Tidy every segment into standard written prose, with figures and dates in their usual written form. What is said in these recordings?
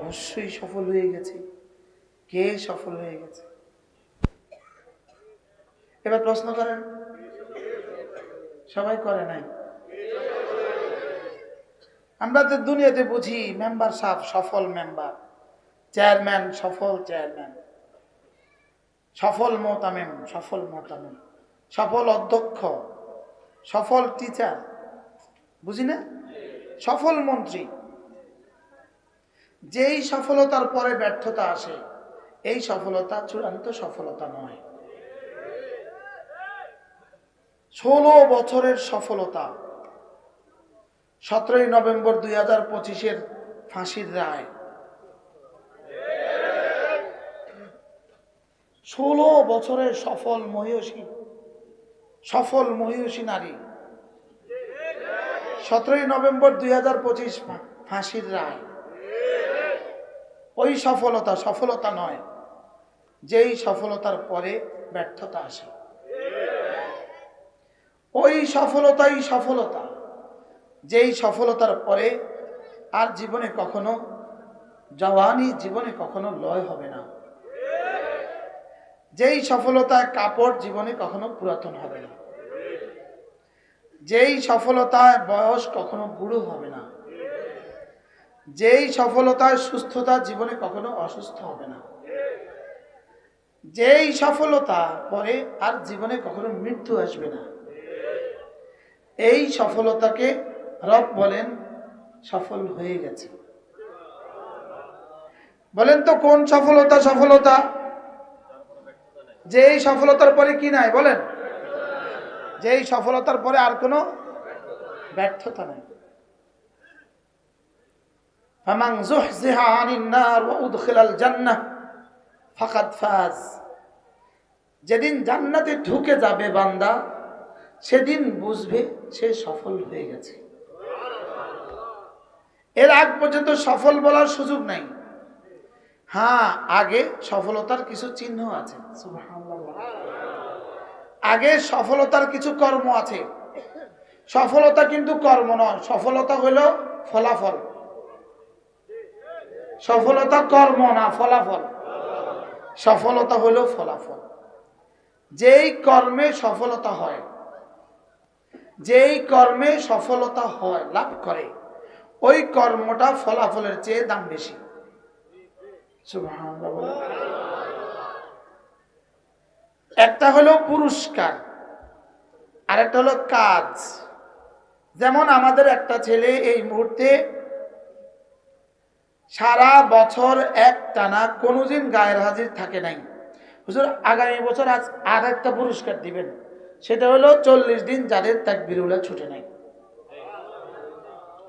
অবশ্যই সফল হয়ে গেছে। কে সফল হয়ে গেছে? এবার প্রশ্ন করেন, সবাই করে নাই? আমরা তো দুনিয়াতে বুঝি মেম্বার সাহেব সফল মেম্বার, চেয়ারম্যান সফল চেয়ারম্যান, সফল মোহতামিম সফল মোহতামিম, সফল অধ্যক্ষ, সফল টিচার, বুঝি না? সফল মন্ত্রী। যেই সফলতার পরে ব্যর্থতা আসে, এই সফলতা চূড়ান্ত সফলতা নয়। 16 বছরের সফলতা, 17ই নভেম্বর 2025-এর ফাঁসির রায়। 16 বছরের সফল মহিষী নারী, 17ই নভেম্বর 2025 ফাঁসির রায়। ওই সফলতা নয়, যেই সফলতার পরে ব্যর্থতা আসে। ওই সফলতাই সফলতা, যেই সফলতার পরে আর জীবনে কখনো জীবনে কখনো লয় হবে না। যেই সফলতায় কাপড় জীবনে কখনো পুরাতন হবে না। যেই সফলতায় বয়স কখনো বুড়ো হবে না। যেই সফলতায় সুস্থতা জীবনে কখনো অসুস্থ হবে না। যেই সফলতা পরে আর জীবনে কখনো মৃত্যু আসবে না। এই সফলতাকে রব বলেন সফল হয়ে গেছে। বলেন তো কোন সফলতা? যেই সফলতার পরে কি নাই? বলেন, যেই সফলতার পরে আর কোনো ব্যর্থতা নাই। ফামান যুহযিহা আনিন নার ওয়া উদখিলাল জান্নাহ ফাকাদ ফাজ। যেদিন জান্নাতে ঢুকে যাবে বান্দা, সেদিন বুঝবে সে সফল হয়ে গেছে। এর আগ পর্যন্ত সফল বলার সুযোগ নাই। হ্যাঁ, আগে সফলতার কিছু চিহ্ন আছে। সুবহানাল্লাহ। আগে সফলতার কিছু কর্ম আছে। সফলতা কিন্তু কর্ম নয়, সফলতা হলো ফলাফল। সফলতা কর্ম না, ফলাফল। সফলতা হলো ফলাফল। যেই কর্মে সফলতা হয়, লাভ করে, ওই কর্মটা ফলাফলের চেয়ে দাম বেশি। সুবহানাল্লাহ। একটা হলো পুরস্কার, আর একটা হলো কাজ। যেমন আমাদের একটা ছেলে এই মুহূর্তে সারা বছর একটানা কোনোদিন গায়ের হাজির থাকে নাই। হুজুর আগামী বছর আর একটা পুরস্কার দিবেন, সেটা হলো 40 দিন যাদের তাকবীরুল্লাহ ছুটে নাই।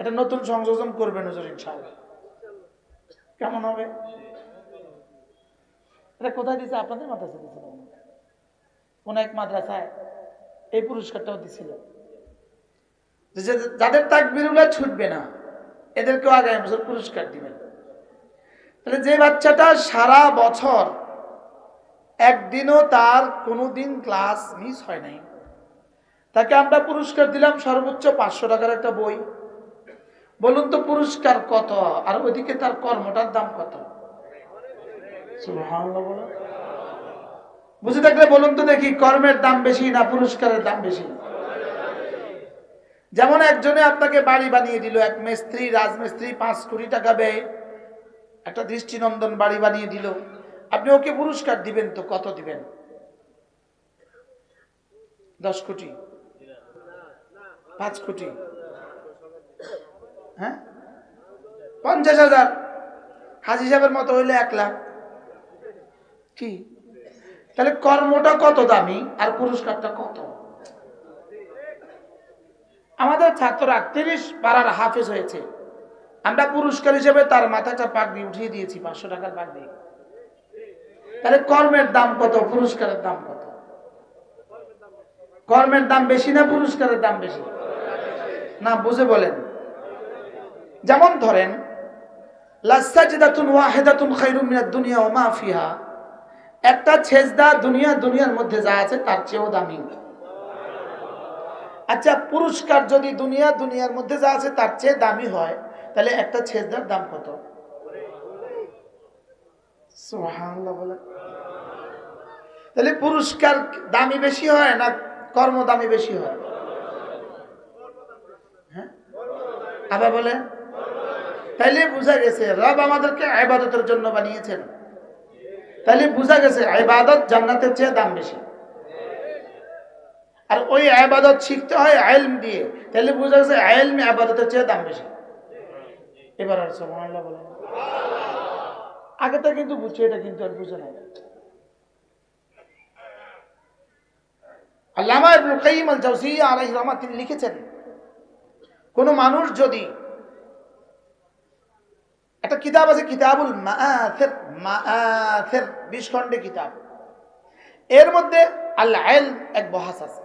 এটা নতুন সংযোজন করবেন হুজুর ইনশাআল্লাহ। কেমন হবে? এটা কোথায় দিছে? আপনাদের মাদ্রাসায় দিছিল, কোন এক মাদ্রাসায় এই পুরস্কারটাও দিছিল। যাদের তাকবীরুল্লাহ ছুটবে না, এদেরকেও আগামী বছর পুরস্কার দিবেন। তাহলে যে বাচ্চাটা সারা বছর একদিনও তার কোনোদিন ক্লাস মিস হয় নাই, তাকে আমরা পুরস্কার দিলাম সর্বোচ্চ 500 টাকার একটা বই। বলুন তো পুরস্কার কত, আর ওইদিকে তার কর্মটার দাম কত? সুবহানাল্লাহ। বলুন, বুঝে থাকলে বলুন তো দেখি, কর্মের দাম বেশি না পুরস্কারের দাম বেশি? যেমন একজনে আপনাকে বাড়ি বানিয়ে দিল, এক মিস্ত্রি, রাজমিস্ত্রি 5 কোটি টাকা ব্যয় একটা দৃষ্টিনন্দন বাড়ি বানিয়ে দিল, আপনি ওকে পুরস্কার দিবেন তো কত দিবেন? 10 কোটি, 5 কোটি, হ্যাঁ 50,000। হাজী সাহেবের মতো হইলে 1 লাখ। কি? তাহলে কর্মটা কত দামি আর পুরস্কারটা কত? আমাদের ছাত্ররা 30 পারার হাফেজ হয়েছে, আমরা পুরস্কার হিসেবে তার মাথাটা পাগড়ি উঠিয়ে দিয়েছি 500 টাকার পাগড়ি। তাহলে কর্মের দাম কত, পুরস্কারের দাম কত? কর্মের দাম বেশি না পুরস্কারের দাম বেশি? না, বুঝে বলেন। যেমন ধরেন লাসাজদাতুন ওয়াহিদাতুন খায়রুম মিনাদ দুনিয়া ওয়া মা ফিহা, একটা সেজদা দুনিয়ার মধ্যে যা আছে তার চেয়েও দামি। আচ্ছা, পুরস্কার যদি দুনিয়ার মধ্যে যা আছে তার চেয়ে দামি হয়, তাহলে একটা সেজদার দাম কত? সুবহানাল্লাহ বলে। তাহলে পুরস্কার দামি বেশি হয় না কর্ম দামি বেশি হয়? হ্যাঁ, আবার বলে। তাইলে বোঝা গেছে রব আমাদেরকে ইবাদতের জন্য বানিয়েছেন। তাহলে বোঝা গেছে ইবাদত জান্নাতের চেয়ে দাম বেশি। আর ওই ইবাদত শিখতে হয় ইলম দিয়ে, তাহলে বোঝা গেছে ইলম ইবাদতের চেয়ে দাম বেশি। এবার আর সুবহানাল্লাহ বলেন। আগেটা কিন্তু বুঝছে, এটা কিন্তু আর বুঝে নাই। আল্লামা ইবনুল কাইয়িম আল জাওজিয়্যা আলাইহিস রাহমাত তিনি লিখেছেন, কোন মানুষ যদি একটা কিতাব আছে কিতাবুল মাআথির, মাআথির 20 খণ্ডে কিতাব, এর মধ্যে আল ইলম এক বহাস আছে।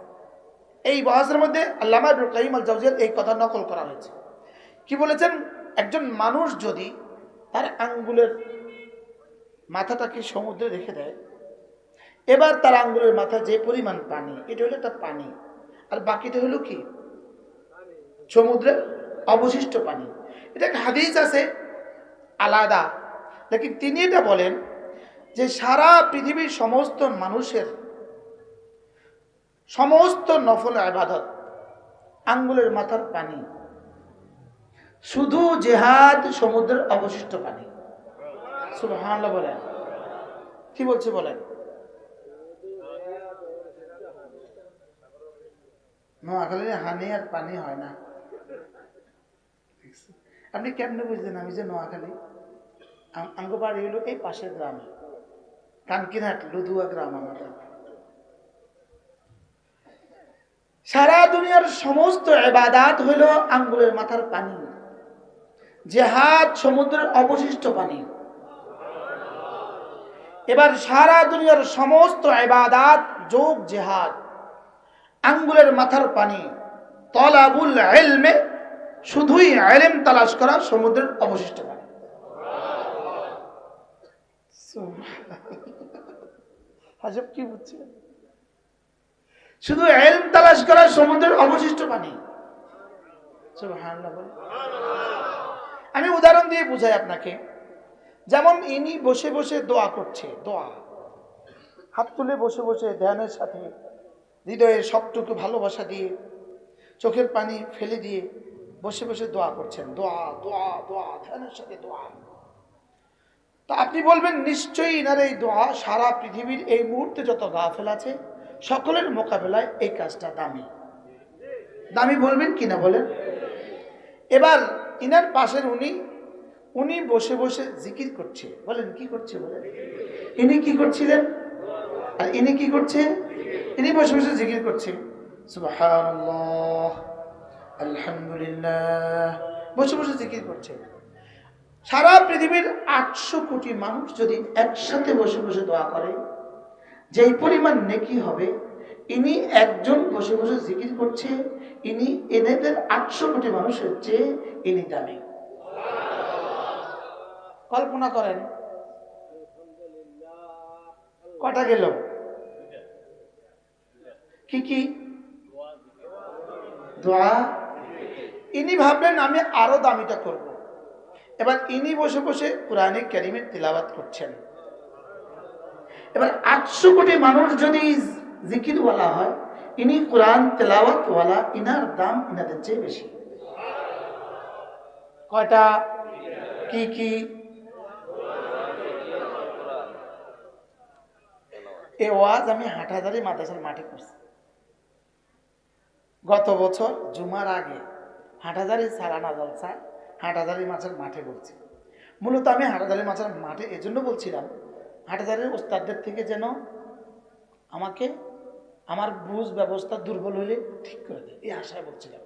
এই বহাসের মধ্যে আল্লামা ইবনুল কাইয়িম আল জাওজিয়্যার এই কথা নকল করা হয়েছে। কি বলেছেন? একজন মানুষ যদি তার আঙ্গুলের মাথাটাকে সমুদ্রে রেখে দেয়, এবার তার আঙ্গুলের মাথায় যে পরিমাণ পানি, এটা হলো একটা পানি, আর বাকিটা হলো কি? সমুদ্রের অবশিষ্ট পানি। এটা একটা হাদিস আছে আলাদা, লেকিন তিনি এটা বলেন যে সারা পৃথিবীর সমস্ত মানুষের সমস্ত নফল ইবাদত আঙ্গুলের মাথার পানি, শুধু জিহাদ সমুদ্রের অবশিষ্ট পানি। সুবহানাল্লাহ বলেন। কি বলছে বলেন? নোয়াখালীর হানি আর পানি হয় না। আপনি কেমনে বুঝলেন আমি যে নোয়াখালী? আমগো বাড়ি হলো এই পাশের গ্রামে, কানকিরহাট লুধুয়া গ্রাম আমাদের। সারা দুনিয়ার সমস্ত ইবাদত হলো আঙ্গুলের মাথার পানি, জিহাদ সমুদ্রের অবশিষ্ট পানি। এবার সারা দুনিয়ার সমস্ত ইবাদত যোগ জিহাদ আঙ্গুলের মাথার পানি, তলাবুল ইলমে শুধুই ইলম তালাশ করা সমুদ্রের অবশিষ্ট পানি। আজব কি বুঝছেন? শুধু ইলম তালাশ করা সমুদ্রের অবশিষ্ট পানি। সুবহানাল্লাহ বলেন। আমি উদাহরণ দিয়ে বুঝাই আপনাকে। যেমন ইনি বসে বসে দোয়া করছে, দোয়া হাত তুলে বসে বসে ধ্যানের সাথে হৃদয়ের সবটুকু ভালোবাসা দিয়ে চোখের পানি ফেলে দিয়ে বসে বসে দোয়া করছেন, দোয়া দোয়া দোয়া, ধ্যানের সাথে দোয়া। তা আপনি বলবেন নিশ্চয়ই ইনার এই দোয়া সারা পৃথিবীর এই মুহূর্তে যত গাফেল আছে সকলের মোকাবেলায় এই কাজটা দামি। দামি বলবেন কিনা বলেন? এবার ইনার পাশের উনি বসে বসে জিকির করছে, বলেন কি করছে বলেন? ইনি কি করছিলেন আর ইনি কি করছে? ইনি বসে বসে জিকির করছে, সুবহানাল্লাহ আলহামদুলিল্লাহ, বসে বসে জিকির করছে। সারা পৃথিবীর 800 কোটি মানুষ যদি একসাথে বসে বসে দোয়া করে, যেই পরিমাণ নেকি হবে, ইনি একজন বসে বসে জিকির করছে, ইনি এদের 800 কোটি মানুষের চেয়ে ইনি দামি। কল্পনা করেন কটা গেল? কি কি? দোয়া। ইনি ভাবলেন আমি আরো দামিটা করব। এবার ইনি বসে বসে কোরআনে কারীমের তিলাওয়াত করছেন। এবার 800 কোটি মানুষ যদি জিকিরওয়ালা হয়, ইনি কোরআন তেলাওয়াতওয়ালা, ইনার দাম ইনাদের চেয়ে বেশি। কয়টা? কি কি? এই ওয়াজ আমি হাটহাজারী মাদ্রাসার মাঠে করছি গত বছর জুমার আগে। হাটহাজারী সালানা জলসায় হাটহাজারী মাছের মাঠে বলছি। মূলত আমি হাটহাজারী মাছের মাঠে এজন্য বলছিলাম, হাটহাজারীর ওস্তাদদের থেকে যেন আমাকে আমার বুঝ ব্যবস্থা দুর্বল হলে ঠিক করে দেয়, এই আশায় বলছিলাম।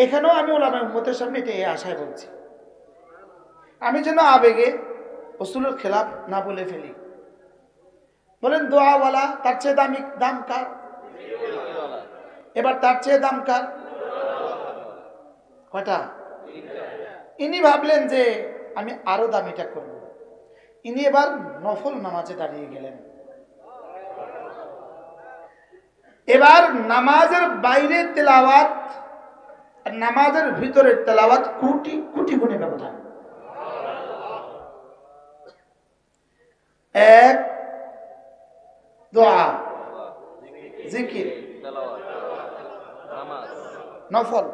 এখানেও আমি ওলামা উম্মতের সামনে এটা এই আশায় বলছি, আমি যেন আবেগে রাসূলের খেলাফ না বলে ফেলি। বলেন দোয়াওয়ালা তার চেয়ে দাম কার? এবার তার চেয়ে দাম কার? কয়টা? ইনি ভাবলেন যে আমি আরো দামিটা করব। ইনি এবার নফল নামাজে দাঁড়িয়ে গেলেন। এবার নামাজের বাইরে তেলাওয়াত আর নামাজের ভিতরে তেলাওয়াত কোটি কোটি গুণে ব্যবধান। এক দোয়া, জিকির, নফল।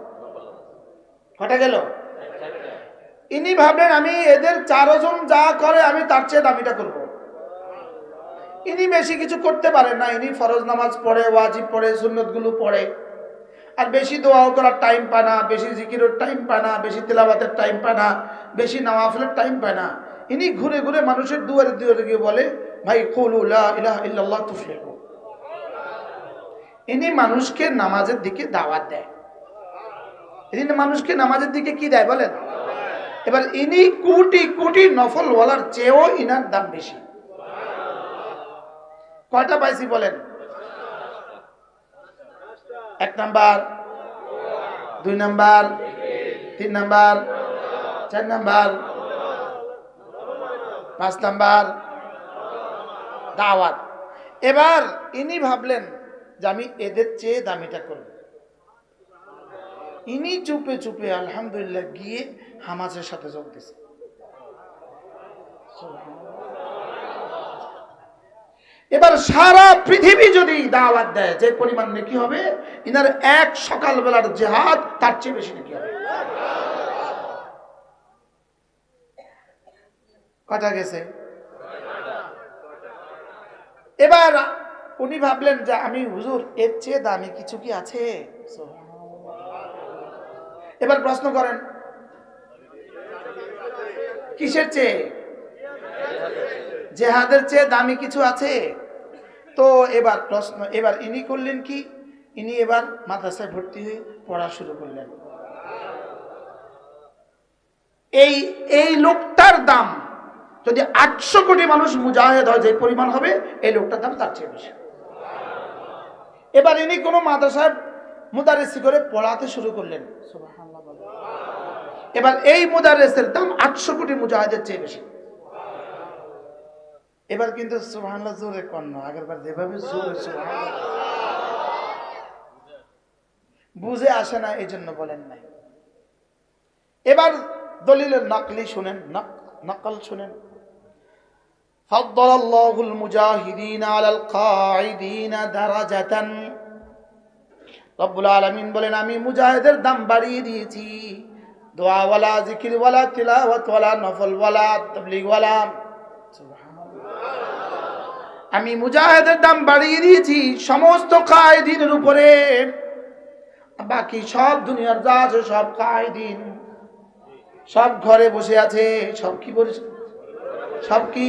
কটা গেল? ইনি ভাবলেন আমি এদের চারজন যা করে আমি তার চেয়ে দামিটা করব। ইনি বেশি কিছু করতে পারেন না, ইনি ফরজ নামাজ পড়ে, ওয়াজিব পড়ে, সুন্নতগুলো পড়ে, আর বেশি দোয়াও করার টাইম পায় না, বেশি জিকিরের টাইম পায় না, বেশি তেলাওয়াতের টাইম পায় না, বেশি নওয়াফিলের টাইম পায় না। ইনি ঘুরে ঘুরে মানুষের দুয়ারে দুয়ারে গিয়ে বলে, ভাই কুলু লা ইলাহা ইল্লাল্লাহ তুফলিহু। ইনি মানুষকে নামাজের দিকে দাওয়াত দেয়। ইনি মানুষকে নামাজের দিকে কি দেয় বলেন? এবার ইনি কোটি কোটি নফল ওয়ালার চেয়েও ইনার দাম বেশি। কয়টা পাইছি বলেন? 1 number, 2 number, 3 number, 4 number, 5 number দাওয়াত। এবার ইনি ভাবলেন যে আমি এদের চেয়ে দামিটা করব। ইনি চুপে চুপে আলহামদুলিল্লাহ গিয়ে হামাসের সাথে যোগ দিয়েছে। এবার সারা পৃথিবী যদি দাওয়াত দেয় যে পরিমাণ নেকি হবে, ইনার এক সকালবেলার জিহাদ তার চেয়ে বেশি নেকি হবে। কথা গেছে? এবার উনি ভাবলেন যে আমি হুজুর এর চেয়ে দামি কিছু কি আছে? এবার প্রশ্ন করেন কিসের চেয়ে? জেহাদের চেয়ে দামি কিছু আছে? তো এবার প্রশ্ন, এবার ইনি করলেন কি, ইনি এবার মাদ্রাসায় ভর্তি হয়ে পড়া শুরু করলেন। এই এই লোকটার দাম যদি 800 কোটি মানুষ মুজাহিদ হয় যে পরিমাণ হবে, এই লোকটার দাম তার চেয়ে বেশি। এবার ইনি কোনো মাদ্রাসায় মুদারিসি করে পড়াতে শুরু করলেন। সুবহানাল্লাহ। এবার এই মুদারিসের দাম 800 কোটি মুজাহিদের চেয়ে বেশি। এবার কিন্তু সুবহানাল্লাহ জোরে কন্যা আগের বার যেভাবে জোরে সুবহানাল্লাহ বুঝে আসে না, এই জন্য বলেন নাই। এবার দলিলের নাকলি শুনেন, নকল শুনেন। ফাদ্দালাল্লাহুল মুজাহিদিনা আলাল কাঈদিনা দারাজাতান। রব্বুল আলামিন বলেন আমি মুজাহিদের দাম বাড়িয়ে দিয়েছি। দোয়া ওয়ালা, জিকির ওয়ালা, তিলাওয়াত ওয়ালা, নফল ওয়ালা, তাবলীগ ওয়ালা। আমি মুজাহিদের দাম বাড়িয়ে দিয়েছি সমস্ত কায়েদিনের উপরে। বাকি সব দুনিয়ার যা আছে সব কায়েদিন, সব ঘরে বসে আছে। সব কি বলছে? সব কি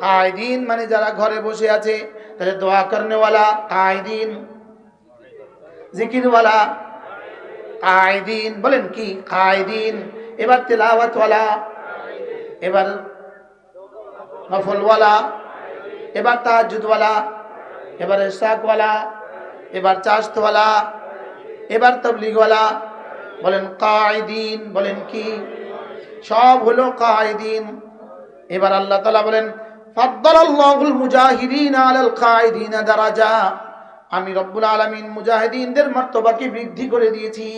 কায়েদিন, মানে যারা ঘরে বসে আছে। তাহলে দোয়া করনেওয়ালা কায়েদিন, জিকিরওয়ালা কায়েদিন, বলেন কি কায়েদিন। এবার তেলাওয়াতওয়ালা, এবার নফলওয়ালা, এবার তাহাজ্জুদওয়ালা, এবার ইশরাকওয়ালা, এবার চাশতওয়ালা, এবার তাবলীগওয়ালা। বলেন কায়েদিন, বলেন কি সব হলো কায়েদিন। এবার আল্লাহ তাআলা বলেন ফাদ্দালাল্লাহুল মুজাহিদিনা আলাল কায়েদিনা দারাজা। আমি রব্বুল আলামিন মুজাহিদিনদের মর্তবাকে বৃদ্ধি করে দিয়েছি,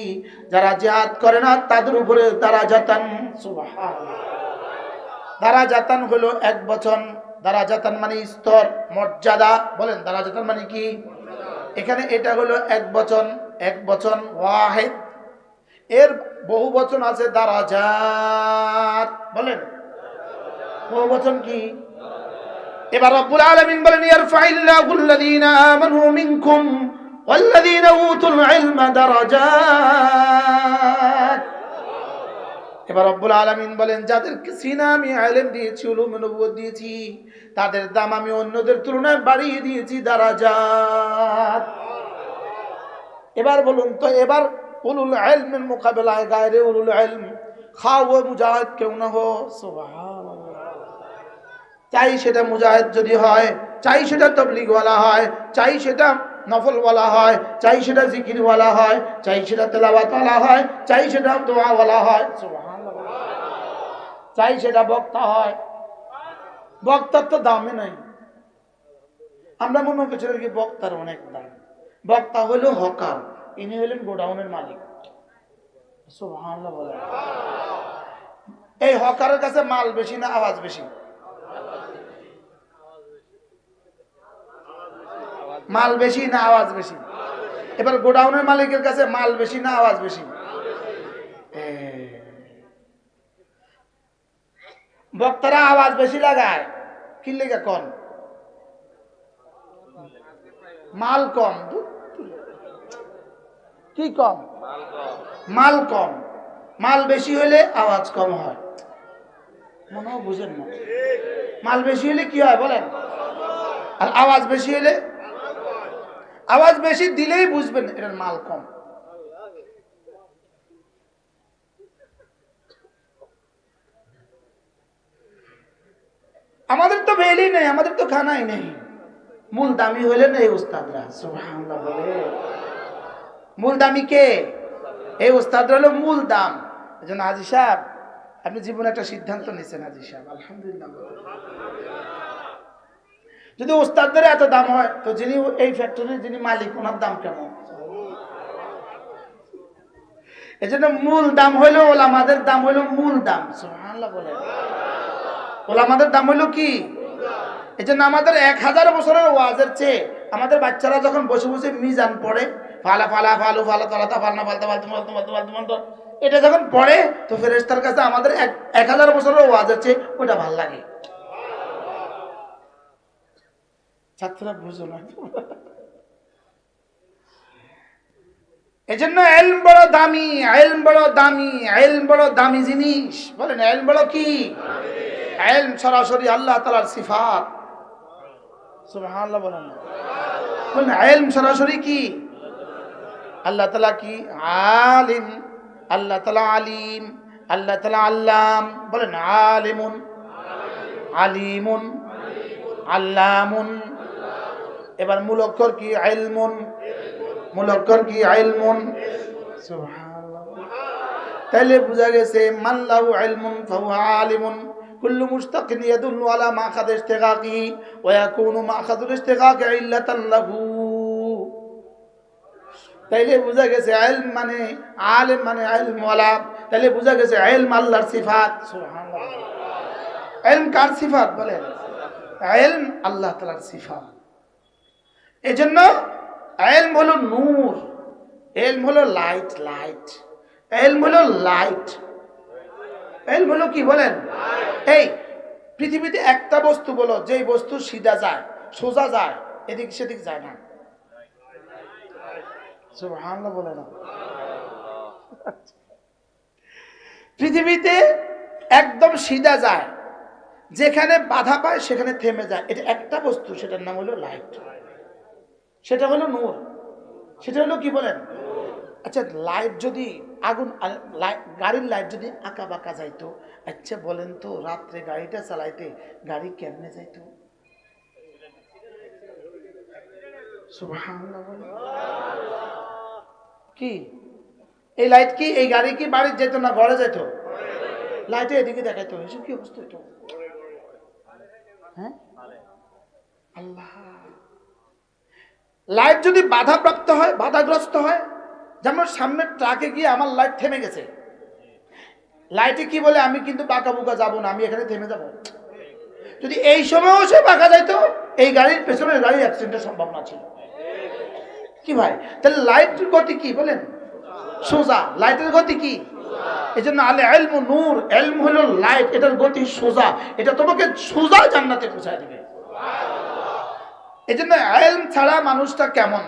যারা জিহাদ করে না তাদের উপরে দারাজাতান। সুবহানাল্লাহ। দারাজাতান হলো এক বচন। দারাজাতান মানে স্তর, মর্যাদা। বলেন দারাজাতান মানে কি? এখানে এটা হলো এক বচন, এক বচন ওয়াহিদ। এর বহু বচন আছে দারাজাত। বলেন বহু বচন কি? এবার রব্বুল আলামিন বলেন ইয়ারফাইল্লাহুল্লাযীনা আমানু মিনকুম ওয়াল্লাযীনা উতুল ইলমা দারাজাত। এবার রব্বুল আলামিন বলেন যাদেরকে সিনা আমি ইলম দিয়েছি, উলুম নবুয়ত দিয়েছি, তাদের দাম আমি অন্যদের তুলনায় বাড়িয়ে দিয়েছি দারাজাত। এবার বলুন তো, এবার উলুল ইলমের মোকাবেলায় গায়রে উলুল ইলম খাওয়া মুজাহিদ কেউ না হো। সুবহানাল্লাহ। চাই সেটা মুজাহিদ যদি হয়, চাই সেটা তাবলীগওয়ালা হয়, চাই সেটা নফলওয়ালা হয়, চাই সেটা জিকিরওয়ালা হয়, চাই সেটা তেলাওয়াতওয়ালা হয়, চাই সেটা দোয়াওয়ালা হয়। সুবহানাল্লাহ। চাই সেটা বক্তা হয়। বক্তার তো দামই নাই। আমরা মনে করছিলাম কি বক্তার অনেক দাম। বক্তা হলো হকার, ইনি হলেন গোডাউনের মালিক। সুবহানাল্লাহ বলেন। এই হকারের কাছে মাল বেশি না আওয়াজ বেশি? মাল বেশি না আওয়াজ বেশি? এবার গোডাউনের মালিকের কাছে মাল বেশি না আওয়াজ বেশি? বক্তারা আওয়াজ বেশি লাগায় কি লেগে? কম মাল কম। কি কম? মাল কম। মাল বেশি হলে আওয়াজ কম হয়। মনে হয় বুঝেন না। মাল বেশি হলে কি হয় বলেন? আর আওয়াজ বেশি হলে? আওয়াজ বেশি দিলেই বুঝবেন এটার মাল কম। আমাদের তো বেলই নেই, আমাদের তো খানাই নেই। মূল দামি হইলেন এই উস্তাদরা। সুবহানাল্লাহ বলে। মূল দামি কে? এই উস্তাদরা হলো মূল দাম। এজন্য হাজী সাহেব আপনি জীবনে একটা সিদ্ধান্ত নিয়েছেন হাজী সাহেব, আলহামদুলিল্লাহ। যদি উস্তাদদের এত দাম হয় তো যিনি এই ফ্যাক্টরির যিনি মালিক ওনার দাম কেমন? এজন্য মূল দাম হইলো ওলামাদের দাম হইলো মূল দাম। সুবহানাল্লাহ বলে। ওলামাদের দাম হইলো কি? এজন্য আমাদের 1000 বছরের ওয়াজের চেয়ে আমাদের বাচ্চারা যখন বসে বসে মিজান পড়ে, ফালা ফালা ফালু ফালা তালাতা ফালনা ফালতা ফালতু ফালতু ফালতু ফালতু ফালতু, এটা যখন পড়ে তো ফেরেশতার কাছে আমাদের 1000 বছরের ওয়াজের চেয়ে ওটা ভাল লাগে। ছাত্ররা বুঝো না। এজন্য ইলম বড় দামি, ইলম বড় দামি, ইলম বড় দামি জিনিস। বলেন ইলম বড় কি? ইলম সরাসরি আল্লাহ তাআলার সিফাত। সুবহানাল্লাহ বলেন। বলেন ইলম সরাসরি কি? আল্লাহ তাআলা কি? আলিম। আল্লাহ তাআলা আলিম। আল্লাহ তাআলা আল্লাম। বলেন আলিমুন, আলিমুন, আল্লামুন। এবার মূল অক্ষর কি? ইলমুন। মূল অক্ষর কি? ইলমুন। সুবহানাল্লাহ। তাহলে বুঝা গেছে মান লাহু ইলমুন ফাহুয়া আলিমুন। কুল্লু মুশতাকিন ইয়াদুল্লু আলা মাখাদ ইশতিগাকি ওয়া ইয়াকুনু মাখাদুল ইশতিগাকি ইল্লাতান লাহু। তাইলে বুঝা গেছে ইলম মানে আলিম মানে ইলম ওয়ালা। তাইলে বুঝা গেছে ইলম আল্লাহর সিফাত। সুবহানাল্লাহ। ইলম কার সিফাত বলেন? ইলম আল্লাহ তাআলার সিফাত। এজন্য ইলম হলো নূর, ইলম হলো লাইট। লাইট ইলম হলো লাইট। ইলম হলো কি বলেন? এই পৃথিবীতে একটা বস্তু বলো যেই বস্তু সিধা যায়, সোজা যায়, এদিক সেদিক যায় না। সুবহানাল্লাহ বলে না। পৃথিবীতে একদম সিধা যায়, যেখানে বাধা পায় সেখানে থেমে যায়। এটা একটা বস্তু, সেটার নাম হলো লাইট। সেটা হলো নূর। সেটা হলো কি বলেন? আচ্ছা লাইট যদি আগুন, গাড়ির লাইট যদি আঁকা বাঁকা যাইতো, আচ্ছা বলেন তো রাত্রে গাড়িটা চালাইতে গাড়ি কেমনে যাইতো? সুবহানাল্লাহ বলেন। কি এই লাইট কি এই গাড়ি কি বাড়ি যেত না ঘরে যেত? লাইটে এদিকে দেখাইতো। এসব কি অবস্থা এটা? হ্যাঁ আল্লাহ। লাইট যদি বাধাপ্রাপ্ত হয়, বাধাগ্রস্ত হয়, যেমন সামনের ট্রাকে গিয়ে আমার লাইট থেমে গেছে, লাইটে কি বলে আমি কিন্তু বাঁকা বুকা যাবো না, আমি এখানে থেমে যাব। যদি এই সময়ও সে বাঁকা যাইতো, এই গাড়ির পেছনের গাড়ির অ্যাক্সিডেন্টের সম্ভাবনা ছিল। কি ভাই? তাহলে লাইটের গতি কি বলেন? সোজা। লাইটের গতি কি? এই জন্য আলে ইলমু নূর, ইলম হলো লাইট, এটার গতি সোজা। এটা তোমাকে সোজা জান্নাতে পৌঁছায় দিবে। এই জন্য ইলম ছাড়া মানুষটা কেমন?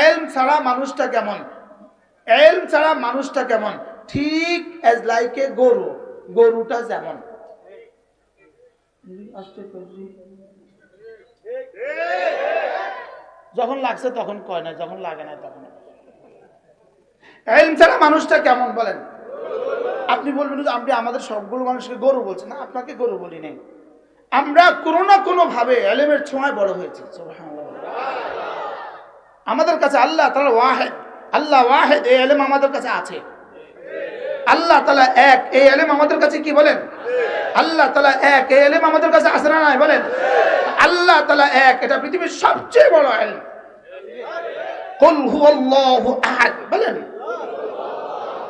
ইলম ছাড়া মানুষটা কেমন? ইলম ছাড়া মানুষটা কেমন? ঠিক অ্যাজ লাইক এ গরু। গরুটা যেমন যখন লাগছে তখন কয় না, যখন লাগে না তখন। ইলম ছাড়া মানুষটা কেমন বলেন? আপনি বলবেন যে আপনি আমাদের সবগুলো মানুষকে গরু বলছেন। না, আপনাকে গরু বলি নাই। আমরা কোনো না কোনো ভাবে ইলমের ছোঁয়ায় বড় হয়েছি। সুবহানাল্লাহ। আমাদের কাছে আল্লাহ তাআলা ওয়াহিদ, আল্লাহ ওয়াহিদ, এই ইলম আমাদের কাছে আছে। আল্লাহ তাআলা এক, এই ইলম আমাদের কাছে কি বলেন? আল্লাহ তাআলা এক, এই ইলম আমাদের কাছে আছে না নাই বলেন? আল্লাহ তাআলা এক, এটা পৃথিবীর সবচেয়ে বড় ইলম। কুল হুয়াল্লাহু আহাদ বলেন,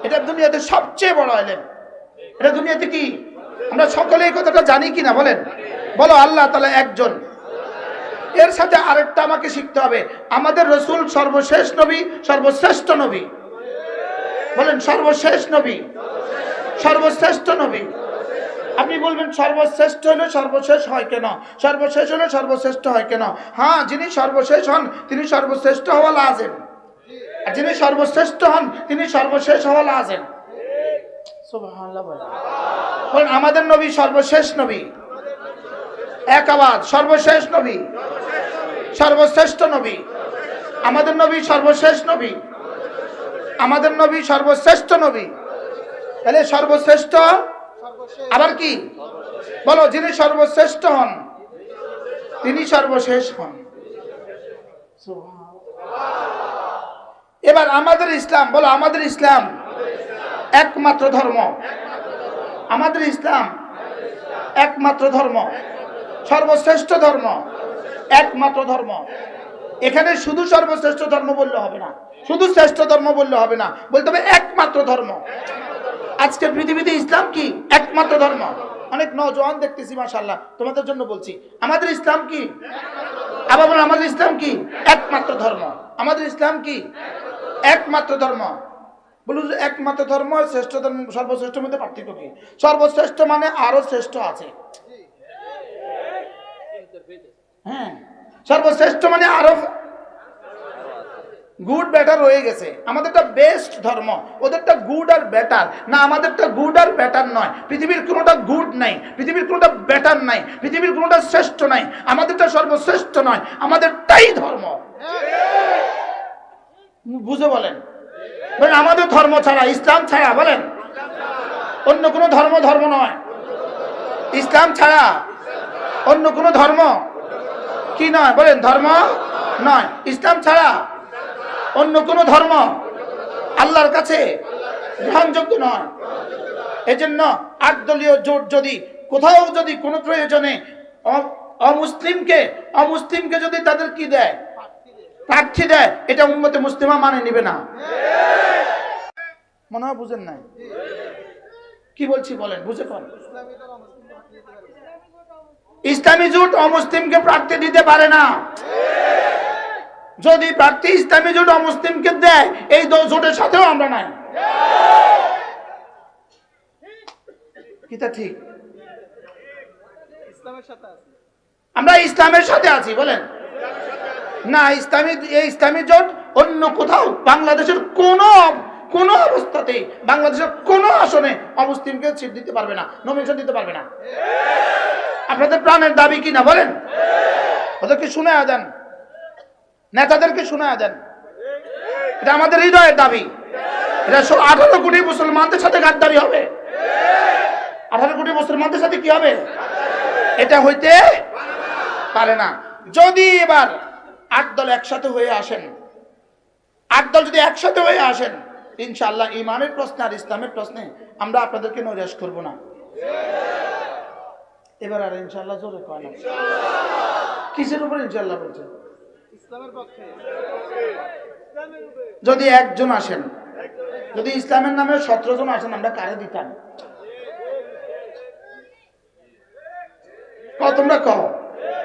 এটা দুনিয়াতে সবচেয়ে বড় ইলম। এটা দুনিয়াতে কি আমরা সকলে এই কথাটা জানি কিনা বলেন? বলো আল্লাহ তাআলা একজন, এর সাথে আরেকটা আমাকে শিখতে হবে, আমাদের রসুল সর্বশেষ নবী, সর্বশ্রেষ্ঠ নবী। বলেন সর্বশেষ নবী, সর্বশ্রেষ্ঠ নবী। আপনি বলবেন সর্বশ্রেষ্ঠ হলে সর্বশেষ হয় কেন, সর্বশেষ হলে সর্বশ্রেষ্ঠ হয় কেন? হ্যাঁ, যিনি সর্বশেষ হন তিনি সর্বশ্রেষ্ঠ হওয়া লাজেম, আর যিনি সর্বশ্রেষ্ঠ হন তিনি সর্বশেষ হওয়া লাজেম। সুবহানাল্লাহ। বলেন আমাদের নবী সর্বশেষ নবী। এক আওয়াজ, সর্বশেষ নবী, সর্বশ্রেষ্ঠ নবী। আমাদের নবী সর্বশেষ নবী, আমাদের নবী সর্বশ্রেষ্ঠ নবী। তাহলে সর্বশ্রেষ্ঠ আবার কি বলো, যিনি সর্বশ্রেষ্ঠ হন তিনি সর্বশেষ হন। এবার আমাদের ইসলাম, বলো আমাদের ইসলাম একমাত্র ধর্ম, আমাদের ইসলাম একমাত্র ধর্ম, সর্বশ্রেষ্ঠ ধর্ম, একমাত্র ধর্ম। এখানে শুধু সর্বশ্রেষ্ঠ ধর্ম বললে হবে না, শুধু শ্রেষ্ঠ ধর্ম বললে হবে না, বলতে হবে একমাত্র ধর্ম। আজকের পৃথিবীতে ইসলাম কি একমাত্র ধর্ম। অনেক নওজোয়ান দেখতেছি, মাশাআল্লাহ, তোমাদের জন্য বলছি, আমাদের ইসলাম কি? আবার বলো আমাদের ইসলাম কি? একমাত্র ধর্ম। আমাদের ইসলাম কি? একমাত্র ধর্ম। বলুন একমাত্র ধর্ম আর শ্রেষ্ঠ ধর্ম, সর্বশ্রেষ্ঠের মধ্যে পার্থক্য কি? সর্বশ্রেষ্ঠ মানে আরো শ্রেষ্ঠ আছে। হ্যাঁ, সর্বশ্রেষ্ঠ মানে আরো গুড বেটার রয়ে গেছে। আমাদেরটা বেস্ট ধর্ম, ওদেরটা গুড আর বেটার না। আমাদেরটা গুড আর বেটার নয়, পৃথিবীর কোনোটা গুড নাই, পৃথিবীর কোনোটা বেটার নাই, পৃথিবীর কোনোটা শ্রেষ্ঠ নাই। আমাদেরটা সর্বশ্রেষ্ঠ নয়, আমাদেরটাই ধর্ম। বুঝে বলেন, বলেন আমাদের ধর্ম ছাড়া, ইসলাম ছাড়া, বলেন অন্য কোনো ধর্ম ধর্ম নয়। ইসলাম ছাড়া অন্য কোনো ধর্ম কি নয়? বলেন ধর্ম নয়। ইসলাম ছাড়া অন্য কোনো ধর্ম আল্লাহর কাছে গ্রহণযোগ্য নয়। এজন্য আটদলীয় জোট যদি কোথাও যদি কোনো প্রয়োজনে অমুসলিমকে যদি তাদের কি দেয়, প্রার্থী দেয়, এটা উম্মতে মুসলিমা মানে নিবে না। মনে হয় বুঝেন নাই কি বলছি, বলেন বুঝে কোন? ইসলামী জোট অমুসলিমকে প্রার্থী দিতে পারে না। যদি প্রার্থী ইসলামী জোট অমুসলিমকে দেয়, এই জোটের সাথেও আমরা নাই। কিটা ঠিক? আমরা ইসলামের সাথে আছি, বলেন না। ইসলামী জোট অন্য কোথাও বাংলাদেশের কোন অবস্থাতেই বাংলাদেশের কোন আসনে অমুসলিমকে সিট দিতে পারবে না, নমিনেশন দিতে পারবে না। আপনাদের প্রাণের দাবি কি না, বলেন? ওদেরকে শুনে দেন, নেতাদেরকে শুনে দেন, এটা আমাদের হৃদয়ের দাবি। এটা 18 কোটি মুসলমানদের সাথে গাদ্দারি হবে। 18 কোটি মুসলমানদের সাথে কি হবে? এটা হইতে পারে না। যদি এবার 8 দল একসাথে হয়ে আসেন, 8 দল যদি একসাথে হয়ে আসেন, ইনশাআল্লাহ ইমানের প্রশ্নে আর ইসলামের প্রশ্নে আমরা আপনাদেরকে নৈরাশ করব না। এবার আর ইনশাআল্লাহ জোরে কয় না। কিসের উপর ইনশাআল্লাহ বলছেন? ইসলামের পক্ষে। যদি একজন আসেন, যদি ইসলামের নামে 17 জন আসেন, আমরা কারে দিতাম? তোমরা কও,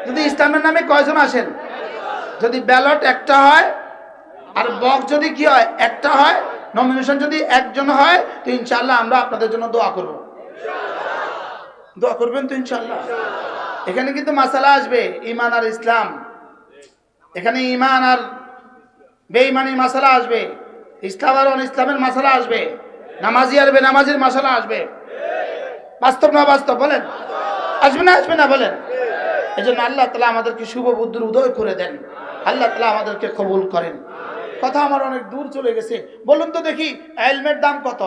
যদি ইসলামের নামে কয়জন আসেন? যদি ব্যালট একটা হয় আর বক্স যদি কি হয় একটা হয়, নমিনেশন যদি একজন হয়, তো ইনশাআল্লাহ আমরা আপনাদের জন্য দোয়া করব। দোয়া করবেন তো ইনশাআল্লাহ? এখানে কিন্তু মাসালা আসবে ঈমান আর ইসলাম, এখানে ঈমান আর বেঈমানির মাসালা আসবে, ইসলাম আর অনিসলামের মাসালা আসবে, নামাজি আর বেনামাজির মাসালা আসবে। বাস্তব না বাস্তব, বলেন? আসবে না আসবে না, বলেন? এজন্য আল্লাহ তাআলা আমাদেরকে শুভ বুদ্ধির উদয় করে দেন, আল্লাহ তাআলা আমাদেরকে কবুল করেন। কথা আমার অনেক দূর চলে গেছে। বলুন তো দেখি, ইলমের দাম কত?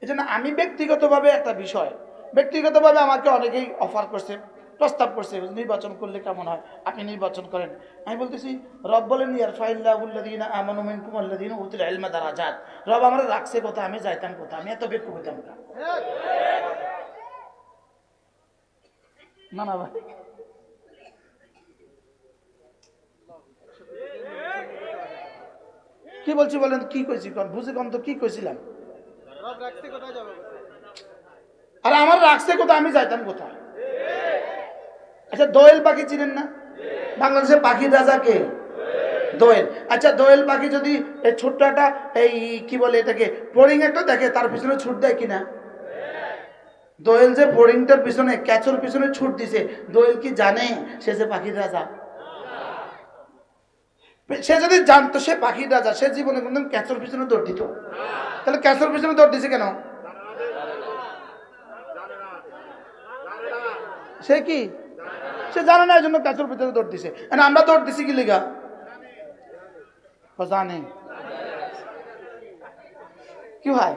এজন্য আমি ব্যক্তিগতভাবে একটা বিষয়, ব্যক্তিগতভাবে আমাকে অনেকেই অফার করছে, প্রস্তাব করছে, নির্বাচন করলে কেমন হয়, আপনি নির্বাচন করেন। আমি বলতেছি, রব বলেন ইয়ারফাইল্লাহুল্লাযীনা আমানু মিনকুম ওয়াল্লাযীনা উতুল ইলমা দারাজাত। রব আমরা রাখছে কথা, আমি যাইতাম কথা, আমি এত বেকুব হইতাম না। না না ভাই, কি বলছি বলেন? কি কইছি কোন? বুঝে কোন তো কি কইছিলাম? আর আমার রাখছে কথা, আমি যাইতাম কোথায়? আচ্ছা দোয়েল পাখি চিনেন না? বাংলাদেশের পাখির রাজা কে? দোয়েল। আচ্ছা দোয়েল পাখি যদি এই ছোট্ট একটা এই কি বলে এটাকে ফড়িং একটা দেখে, তার পিছনে ছুট দেয় কিনা? দোয়েল যে ফড়িংটার পিছনে ক্যাচর পিছনে ছুট দিছে, দোয়েল কি জানে সে যে পাখির রাজা? সে যদি জানতো সে পাখির রাজা, সে জীবনে কোনদিন ক্যাচর পিছনে দৌড় দিত? তাহলে ক্যাচর পিছনে দৌড় দিছে কেন? সে কি সে জানে না, এই জন্য ক্যাচর পিছনে দৌড় দিছে। আমরা দৌড় দিছি কি লিগা? জানে কি হয়?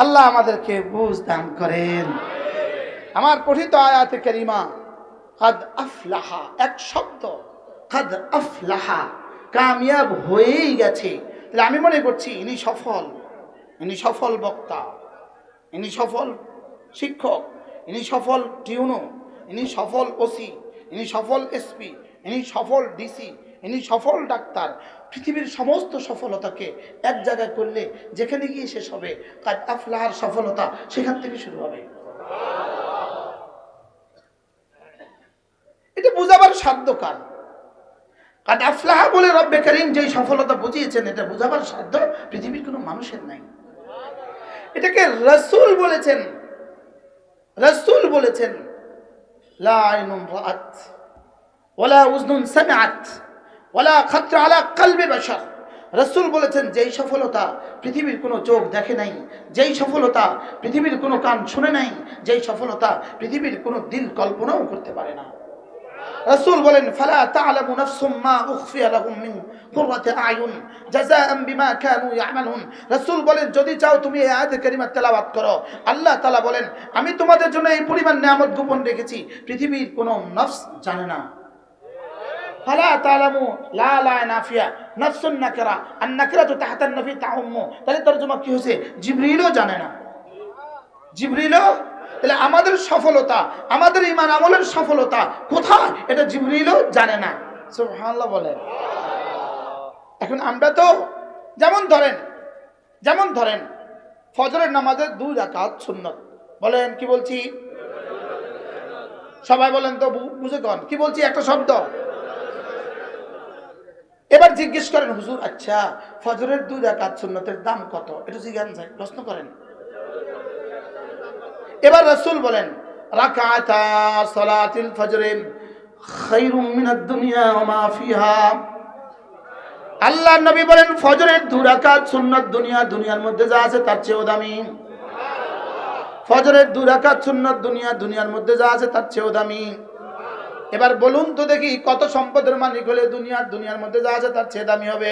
আল্লাহ আমাদেরকে বুঝ দান করেন। আমার পঠিত আয়াতে কারিমা কাদ আফলাহা, এক শব্দ কাদ আফলাহা, কামিয়াব হয়েই গেছে। তাহলে আমি মনে করছি ইনি সফল, ইনি সফল বক্তা, ইনি সফল শিক্ষক, ইনি সফল টিউনো, ইনি সফল ওসি, ইনি সফল এসপি, ইনি সফল ডিসি, ইনি সফল ডাক্তার। পৃথিবীর সমস্ত সফলতাকে এক জায়গায় করলে যেখানে গিয়ে শেষ হবে কাদ আফলাহার সফলতা, সেখান থেকে শুরু হবে। এটা বুঝাবার সাধ্য কার? কাদ আফলাহা বলে রব্বে কারীম যেই সফলতা বুঝিয়েছেন, এটা বুঝাবার সাধ্য পৃথিবীর কোনো মানুষের নাই। এটাকে রাসূল বলেছেন, রাসূল বলেছেন লা আইনুন রাআত ওয়ালা উযনুন সামিআত ওয়ালা খাতরা আলা কলবি বাশার। রাসূল বলেছেন যেই সফলতা পৃথিবীর কোনো চোখ দেখে নাই, যেই সফলতা পৃথিবীর কোনো কান শুনে নাই, যেই সফলতা পৃথিবীর কোনো দিল কল্পনাও করতে পারে না। রাসূল বলেন ফালা তা'লামু নাফসুম মা উখফিয়া লাহুম মিন কুররাতি আয়ুন জাযাআন বিমা কানু ইয়ামালুন। রাসূল বলেন যদি চাও তুমি এই আয়াতে কারিমা তেলাওয়াত করো, আল্লাহ তাআলা বলেন আমি তোমাদের জন্য এই পরিমাণ নিয়ামত গোপন রেখেছি পৃথিবীর কোনো নফস জানে না। ফালা তা'লামু লা লা নাফিয়া নফসুন নাকরা, আন নাকরাতু তাহতা নফি তাউম্মু। তাহলে তরজমা কি হয়েছে? জিবরিলও জানে না। জিবরিলও, তাহলে আমাদের সফলতা, আমাদের ঈমান আমলের সফলতা কোথায় এটা জিবরিলও জানে না। সুবহানাল্লাহ বলেন। এখন আমরা তো যেমন ধরেন ফজরের নামাজের 2 রাকাত সুন্নাত। বলেন কি বলছি? সবাই বলেন তো, বুঝে কোন কি বলছি? একটা শব্দ। এবার জিজ্ঞেস করেন হুজুর আচ্ছা ফজরের 2 রাকাত সুন্নাতের দাম কত? একটু জিজ্ঞাসা যায়, প্রশ্ন করেন। এবার রাসূল বলেন রাকাতা সালাতিল ফজর খায়রুম মিনাদ দুনিয়া ওয়া মা ফিহা। আল্লাহর নবী বলেন ফজরের 2 রাকাত সুন্নাত দুনিয়ার মধ্যে যা আছে তার চেয়েও দামি। ফজরের 2 রাকাত সুন্নাত দুনিয়ার মধ্যে যা আছে তার চেয়েও দামি। এবার বলুন তো দেখি কত সম্পদের মালিক হলে দুনিয়ার মধ্যে যা আছে তার চেয়ে দামি হবে?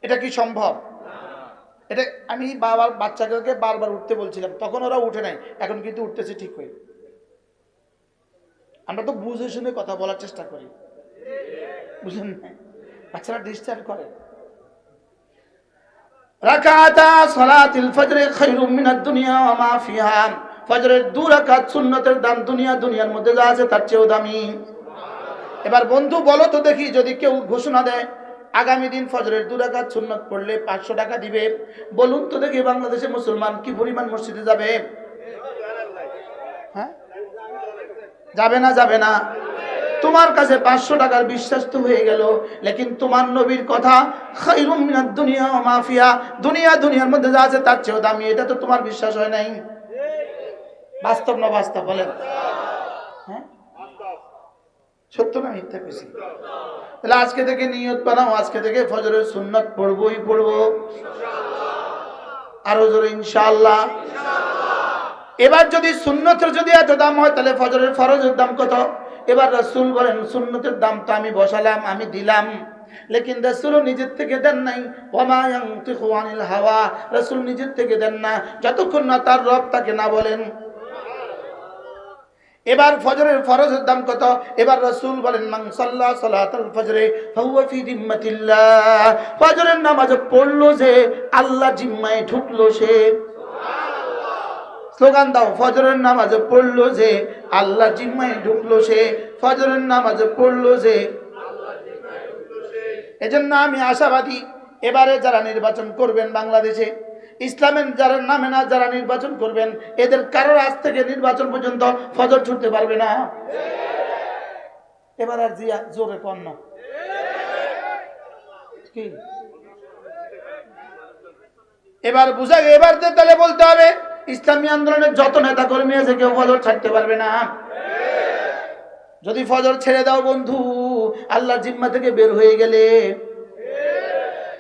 এটা কি সম্ভব? এটা আমি বাচ্চাদেরকে বারবার উঠতে বলছিলাম, তখন ওরা উঠে নাই, এখন কিন্তু উঠতেছে ঠিক হয়ে। আমরা তো বুঝে শুনে কথা বলার চেষ্টা করি, বুঝলেন না? বাচ্চারা ডিস্টার্ব করে। রাকাতা সালাতিল ফজর খায়রুম মিনাদ দুনিয়া ওয়া মা ফিহা। ফজরের 2 রাকাত সুন্নাতের দাম দুনিয়ার মধ্যে যা আছে তার চেয়েও দামি। এবার বন্ধু বলো তো দেখি, যদি কেউ ঘোষণা দেয় আগামী দিন ফজরের 2 রাকাত সুন্নাত পড়লে 500 টাকা দিবে, বলুন তো দেখি বাংলাদেশে মুসলমান কি পরিমাণ মসজিদে যাবে? হ্যাঁ, যাবে না? তোমার কাছে 500 টাকার বিশ্বাস তো হয়ে গেল, লেকিন তোমার নবীর কথা খায়রুম মিনাদ দুনিয়া ওয়া মা ফিহা, দুনিয়ার মধ্যে যা আছে তার চেয়েও দামি, এটা তো তোমার বিশ্বাস হয় নাই। বাস্তব না বাস্তব বলেন? হ্যাঁ, সত্য না মিথ্যা কইছি? তাহলে আজকে থেকে নিয়ত বানাও, আজকে থেকে ফজরের সুন্নাত পড়বই পড়বো ইনশাআল্লাহ। আরো জোরে ইনশাআল্লাহ। এবার যদি সুন্নতের যদি এত দাম হয় তাহলে ফজরের ফরজের দাম কত? এবার রাসূল বলেন সুন্নতের দাম তো আমি বসালাম, আমি দিলাম, লেকিন রাসূলও নিজের থেকে দেন নাই। ওয়ামা ইয়ানতিকু আনিল হাওয়া, রাসূল নিজের থেকে দেন না যতক্ষণ না তার রব তাকে না বলেন। এবার ফজরের ফরজের দাম কত? এবার রাসূল বলেন মান সাল্লা সালাতাল ফজরে ফাহুয়া ফি জিম্মাতিল্লাহ। ফজরের নামাজ পড়লো যে আল্লাহ জিম্মায় ঢুকলো সে। সুবহানাল্লাহ। স্লোগান দাও, ফজরের নামাজ পড়লো যে আল্লাহ জিম্মায় ঢুকলো সে। ফজরের নামাজ পড়লো যে আল্লাহ জিম্মায় ঢুকলো সে। এজন্য আমি আশাবাদী এবারে যারা নির্বাচন করবেন বাংলাদেশে, ইসলামের যারা নামে না যারা নির্বাচন করবেন, এদের কারোর আজ থেকে নির্বাচন পর্যন্ত ফজর ছুটতে পারবে না। এবার আর জিয়া জোরে কন্ন কি এবার বুঝা গে, এবার তো তাহলে বলতে হবে ইসলামী আন্দোলনের যত নেতা কর্মী আছে কেউ ফজর ছাড়তে পারবে না। যদি ফজর ছেড়ে দাও বন্ধু, আল্লাহর জিম্মা থেকে বের হয়ে গেলে,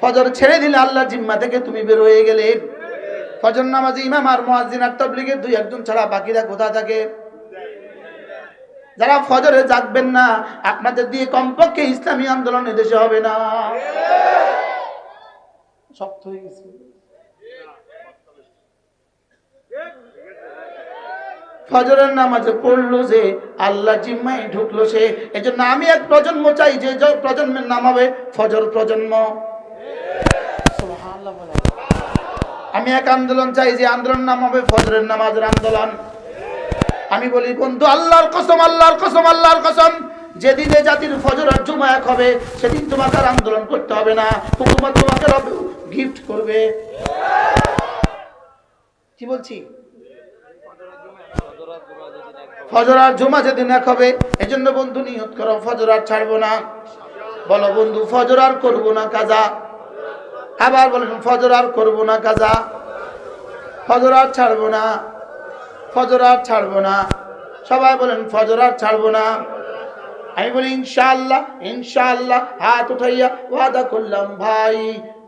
ফজর ছেড়ে দিলে আল্লাহর জিম্মা থেকে তুমি বের হয়ে গেলে। ফজর নামাজি ইমাম আর মুয়াজ্জিন আর তাবলীগের দুই একজন ছাড়া বাকিরা কোথা থাকে? যারা ফজরে জাগবেন না, আপনাদের দিয়ে কমপক্ষে ইসলামী আন্দোলন এদেশে হবে না। শক্ত হয়ে গেছে। ফজরের নামাজে পড়লো যে আল্লাহ জিম্মায় ঢুকলো সে। এজন্য আমি এক প্রজন্ম চাই যে প্রজন্মের নাম হবে ফজর প্রজন্ম। সুবহানাল্লাহ বলে। আমি এক আন্দোলন চাই যে আন্দোলন নাম হবে ফজরের নামাজের আন্দোলন। আমি বলি বন্ধু, আল্লাহর কসম, আল্লাহর কসম, আল্লাহর কসম, যেদিনে জাতির ফজর আর জুমা এক হবে সেদিন তোমাকে আর আন্দোলন করতে হবে না, হুকুমত তোমাকে গিফট করবে। কি বলছি? ফজর আর জুমা যেদিন এক হবে, এজন্য বন্ধু নিয়ত করো ফজর আর ছাড়বো না। বলো বন্ধু, ফজর আর করবো না কাজা। আবার বলেন ফজর আর করবো না কাজা, ফজর আর ছাড়বো না, ফজর আর ছাড়বো না। সবাই বলেন ফজর আর ছাড়বো না। আমি বলি ইনশাআল্লাহ, ইনশাআল্লাহ। হাত উঠাইয়া ওয়াদা করলাম ভাই,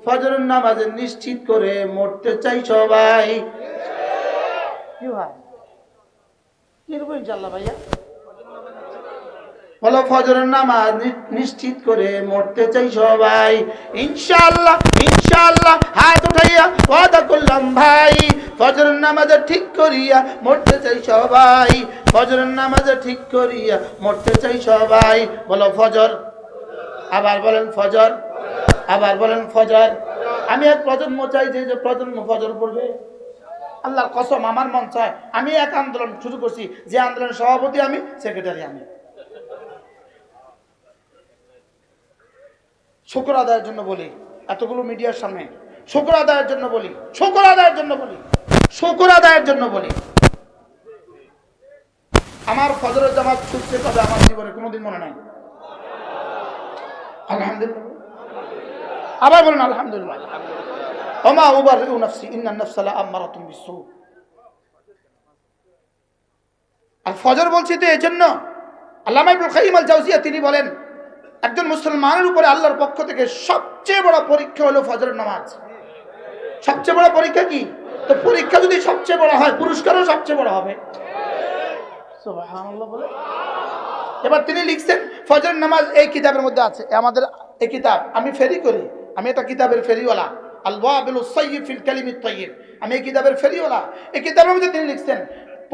ফজরের নামাজে নিশ্চিত করে মরতে চাই সবাই। কি ভাই কি করবো ইনশাআল্লাহ ভাইয়া? বলো ফজরের নামাজ নিশ্চিত করে মরতে চাই সবাই। ইনশাআল্লাহ, ইনশাআল্লাহ। হাত উঠাইয়া ওয়াদা করলাম ভাই, ফজরের নামাজে ঠিক করিয়া মরতে চাই সবাই, ফজরের নামাজে ঠিক করিয়া মরতে চাই সবাই। বলো ফজর, আবার বলেন ফজর, আবার বলেন ফজর। আমি এক প্রজন্ম চাই যে প্রজন্ম ফজর পড়বে। আল্লাহর কসম, আমার মন চায় আমি এক আন্দোলন শুরু করছি, যে আন্দোলনের সভাপতি আমি, সেক্রেটারি আমি। শুকর আদায়ের জন্য বলি, এতগুলো মিডিয়ার সামনে শুকর আদায়ের জন্য বলি, শুকর আদায়ের জন্য বলি, শুকর আদায়ের জন্য বলি। আমার ফজরের জামাত ছুটছে তবে আমার জীবনে কোনোদিন মনে নাই। আলহামদুলিল্লাহ। আবার বলুন আলহামদুলিল্লাহ। ওমা উবাররিউ নাফসি ইন্নান নাফসা লাআম্মারাতুন বিসসু। আর ফজর বলছি তো এজন্য, আল্লামা ইবনুল কাইয়িম আল জাওজিয়া তিনি বলেন, একজন মুসলমানের উপরে আল্লাহর পক্ষ থেকে সবচেয়ে বড় পরীক্ষা হলো ফজরের নামাজ। সবচেয়ে বড় পরীক্ষা কি? তো পরীক্ষা যদি সবচেয়ে বড় হয়, পুরস্কারও সবচেয়ে বড় হবে। সুবহানাল্লাহ বলে। এবার তিনি লিখছেন ফজরের নামাজ এই কিতাবের মধ্যে আছে। আমাদের এই কিতাব আমি ফেরি করি, আমি এটা কিতাবের ফেরিওয়ালা, আল ওয়াবিলুস সাইয়্যিব ফিল কালিমিত তাইয়্যিব। আমি এই কিতাবের ফেরিওয়ালা। এই কিতাবের মধ্যে তিনি লিখছেন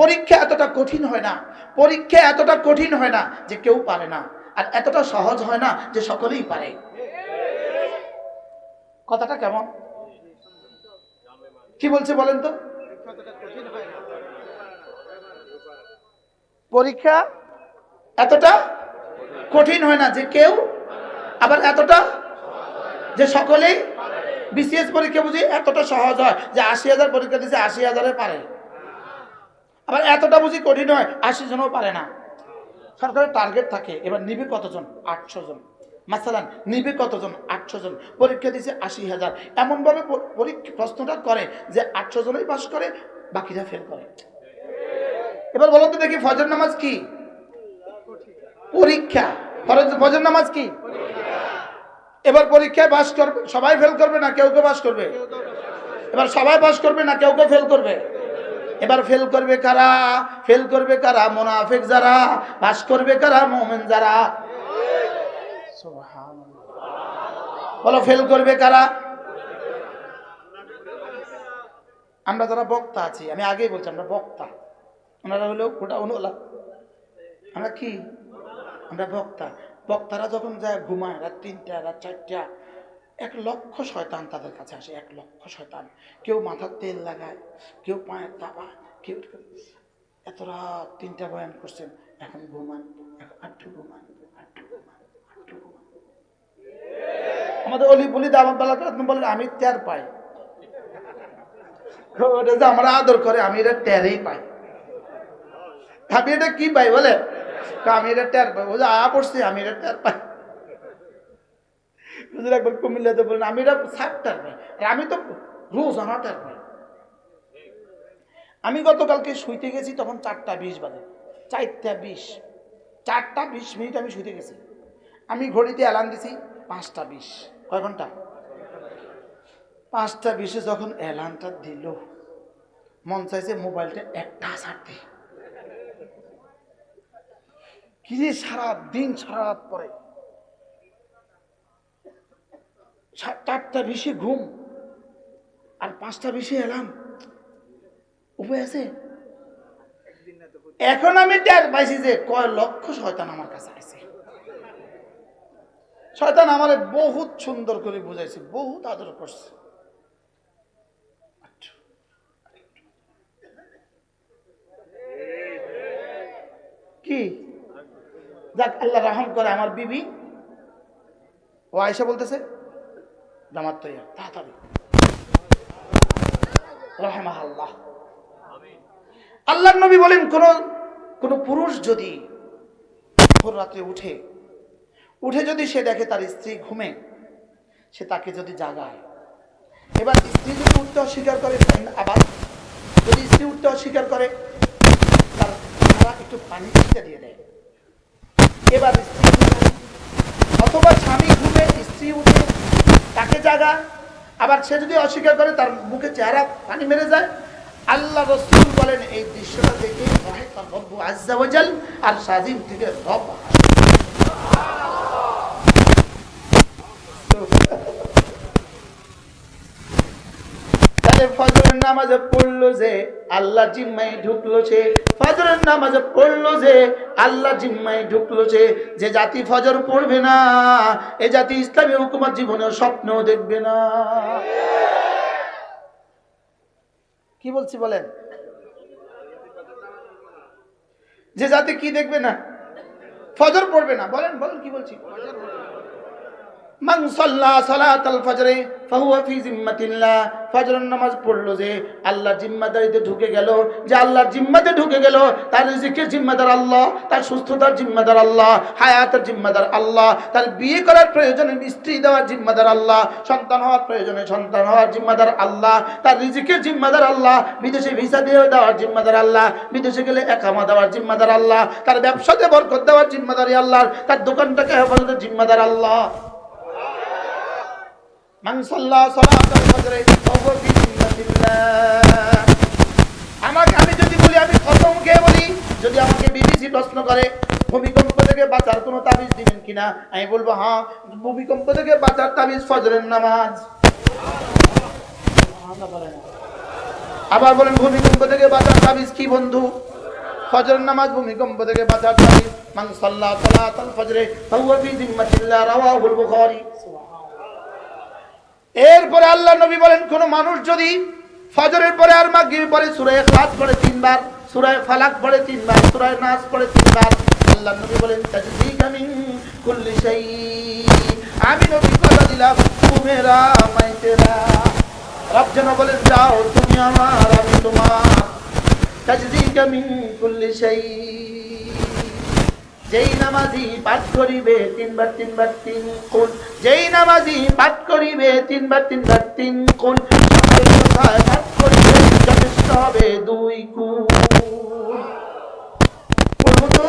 পরীক্ষা এতটা কঠিন হয় না, পরীক্ষা এতটা কঠিন হয় না যে কেউ পারে না, আর এতটা সহজ হয় না যে সকলেই পারে। কথাটা কেমন? কি বলছে বলেন তো? পরীক্ষা এতটা কঠিন হয় না যে কেউ, আবার এতটা যে সকলেই। বিসিএস পরীক্ষা বুঝি এতটা সহজ হয় যে ৮০,০০০ পরীক্ষা দিচ্ছে ৮০,০০০ পারে, আবার এতটা বুঝি কঠিন হয় ৮০ জনও পারে না। সরকারের টার্গেট থাকে এবার নিবে কতজন? ৮০০ জন। মাসালান নিবে কতজন? ৮০০ জন। পরীক্ষা দিচ্ছে ৮০,০০০। এমনভাবে পরীক্ষা প্রশ্নটা করে যে ৮০০ জনই পাস করে, বাকিরা ফেল করে। এবার বলো তো দেখি ফজর নামাজ কি? পরীক্ষা। ফজর নামাজ কি? এবার পরীক্ষায় পাস করবে সবাই, ফেল করবে না কেউ কেউ পাস করবে? এবার সবাই পাস করবে না কেউ কেউ ফেল করবে? এবার ফেল করবে কারা? ফেল করবে কারা? মুনাফিক যারা। পাস করবে কারা? মুমিন যারা। সুবহানাল্লাহ। বলো ফেল করবে কারা? আমরা যারা বক্তা আছি, আমি আগেই বলছি আমরা বক্তা, ওনারা হলো ওটা অনুলা। আমরা কি? আমরা বক্তা। বক্তারা যখন যায় ঘুমায় রাত ৩টা রাত ৪টা, ১,০০,০০০ শয়তান তাদের কাছে আসে। ১,০০,০০০ শয়তান। কেউ মাথার তেল লাগায়, কেউ পায়ের তাবা, কেউ এত রাত ৩টা বয়ান করছেন, এখন ঘুমান, আটটু ঘুমান, আটটু ঘুমান, আটটু ঘুমান। আমাদের অলি বলি দাওয়াত বলেন আমি টের পাই। ওটা যে আমরা আদর করে আমি এটা টেরই পাই। আমি এটা কি পাই বলে, আমি এটা টের পাই। ও যে পড়ছি আমি এটা টের পাই। একবার কুমিল্লাতে বলেন আমি এটা সাপ টের পাই, আর আমি তো রোজ আমার টের পাই। আমি গতকালকে শুইতে গেছি তখন 4:20 বাজে, 4:20, 4:20 আমি শুইতে গেছি। আমি ঘড়িতে অ্যালার্ম দিছি 5:20। কয় ঘন্টা? 5:20 যখন অ্যালার্মটা দিল, মন চাইছে মোবাইলটা একটা হাজার দিই। কি যে সারা দিন সারা রাত পরে 4:20 ঘুম আর 5:20 অ্যালার্ম, উপায় আছে? এখন আমি টের পাইছি যে কয় লক্ষ শয়তান আমার কাছে আছে। শয়তান আমারে বহুত সুন্দর করে বুঝাইছে, বহুত আদর করছে। কি যাক আল্লাহ রহম করে, আমার বিবি ও আয়েশা বলতেছে জামাত তৈরি তাড়াতাড়ি, রাহমাহুল্লাহ। আল্লাহর নবী বলেন কোন পুরুষ যদি ভোর রাতে উঠে যদি সে দেখে তার স্ত্রী ঘুমে, সে তাকে যদি জাগায়, এবার স্ত্রী যদি উঠতে অস্বীকার করে, আবার যদি স্ত্রী উঠতে অস্বীকার করে তার একটু পানি দিয়ে দেয়। এবার স্ত্রী অথবা স্বামী ঘুমে স্ত্রী উঠে তাকে জাগা, আবার সে যদি অস্বীকার করে তার মুখে চেহারা পানি মেরে যায়। আল্লাহ রাসূল বলেন এই দৃশ্যটা দেখে রব্বু আজ্জা ওয়া জাল আর সাজিম থেকে রব ফজরের নামাজে পড়লো যে আল্লাহ জিম্মায় ঢুকলো, সে ফজরের নামাজে পড়লো যে আল্লাহ জিম্মায় ঢুকলো। যে জাতি ফজর পড়বে না এ জাতি ইসলামী হুকুমত জীবনেও স্বপ্নেও দেখবে না। কি বলছি বলেন? যে জাতি কি দেখবে না? ফজর পড়বে না। বলেন বলেন কি বলছি? মান সাল্লা সালাতাল ফজরে ফাহুয়া ফি জিম্মাতিল্লাহ। ফজরের নামাজ পড়লো যে আল্লাহর জিম্মাদারিতে ঢুকে গেল, যে আল্লাহর জিম্মাতে ঢুকে গেল, তার রিজিকের জিম্মাদার আল্লাহ, তার সুস্থতার জিম্মাদার আল্লাহ, হায়াতের জিম্মাদার আল্লাহ, তার বিয়ে করার প্রয়োজনে স্ত্রী দেওয়ার জিম্মাদার আল্লাহ, সন্তান হওয়ার প্রয়োজনে সন্তান হওয়ার জিম্মাদার আল্লাহ, তার রিজিকের জিম্মাদার আল্লাহ, বিদেশে ভিসা দিয়ে দেওয়ার জিম্মাদার আল্লাহ, বিদেশে গেলে একামা দেওয়ার জিম্মাদার আল্লাহ, তার ব্যবসাতে বরকত দেওয়ার জিম্মাদারি আল্লাহ, তার দোকানটাকে হেফাজতের জিম্মাদার আল্লাহ। মান সাল্লা সালাতাল ফজরে ফাহুয়া ফি জিম্মাতিল্লাহ। আমি যদি বলি, আমি কসম খেয়ে বলি, যদি আমাকে বিবিসি প্রশ্ন করে ভূমিকম্প থেকে বাঁচার কোনো তাবিজ দিবেন কিনা, আমি বলবো হ্যাঁ, ভূমিকম্প থেকে বাঁচার তাবিজ ফজরের নামাজ। আবার বলেন ভূমিকম্প থেকে বাঁচার তাবিজ কি বন্ধু? ফজরের নামাজ ভূমিকম্প থেকে বাঁচার তাবিজ। মান সাল্লা সালাতাল ফজরে ফাহুয়া ফি জিম্মাতিল্লাহ, রাওয়াহুল বুখারী। এরপরে আল্লাহ নবী বলেন কোন মানুষ যদি ফজরের পরে আর মাগরিবের পরে সূরা ইখলাস পড়ে 3 বার, সূরা ফালাক পড়ে 3 বার, সূরা নাস পড়ে 3 বার, আল্লাহ নবী বলেন তাজদিকা মিন কুল্লি শাই। আমি নবী কথা দিলাম তুমেরা মাই তেরা। রব যেন বলেন যাও তুমি আমার আমি তোমার। তাজদিকা মিন কুল্লি শাই। যেই নামাজি পাঠ করিবে 3 বার 3 বার 3 কুল, যেই নামাজি পাঠ করিবে 3 বার 3 বার 3 কুল, সকল কথায় পাঠ করিবে যথেষ্ট হবে 2 কুল। বলবো তো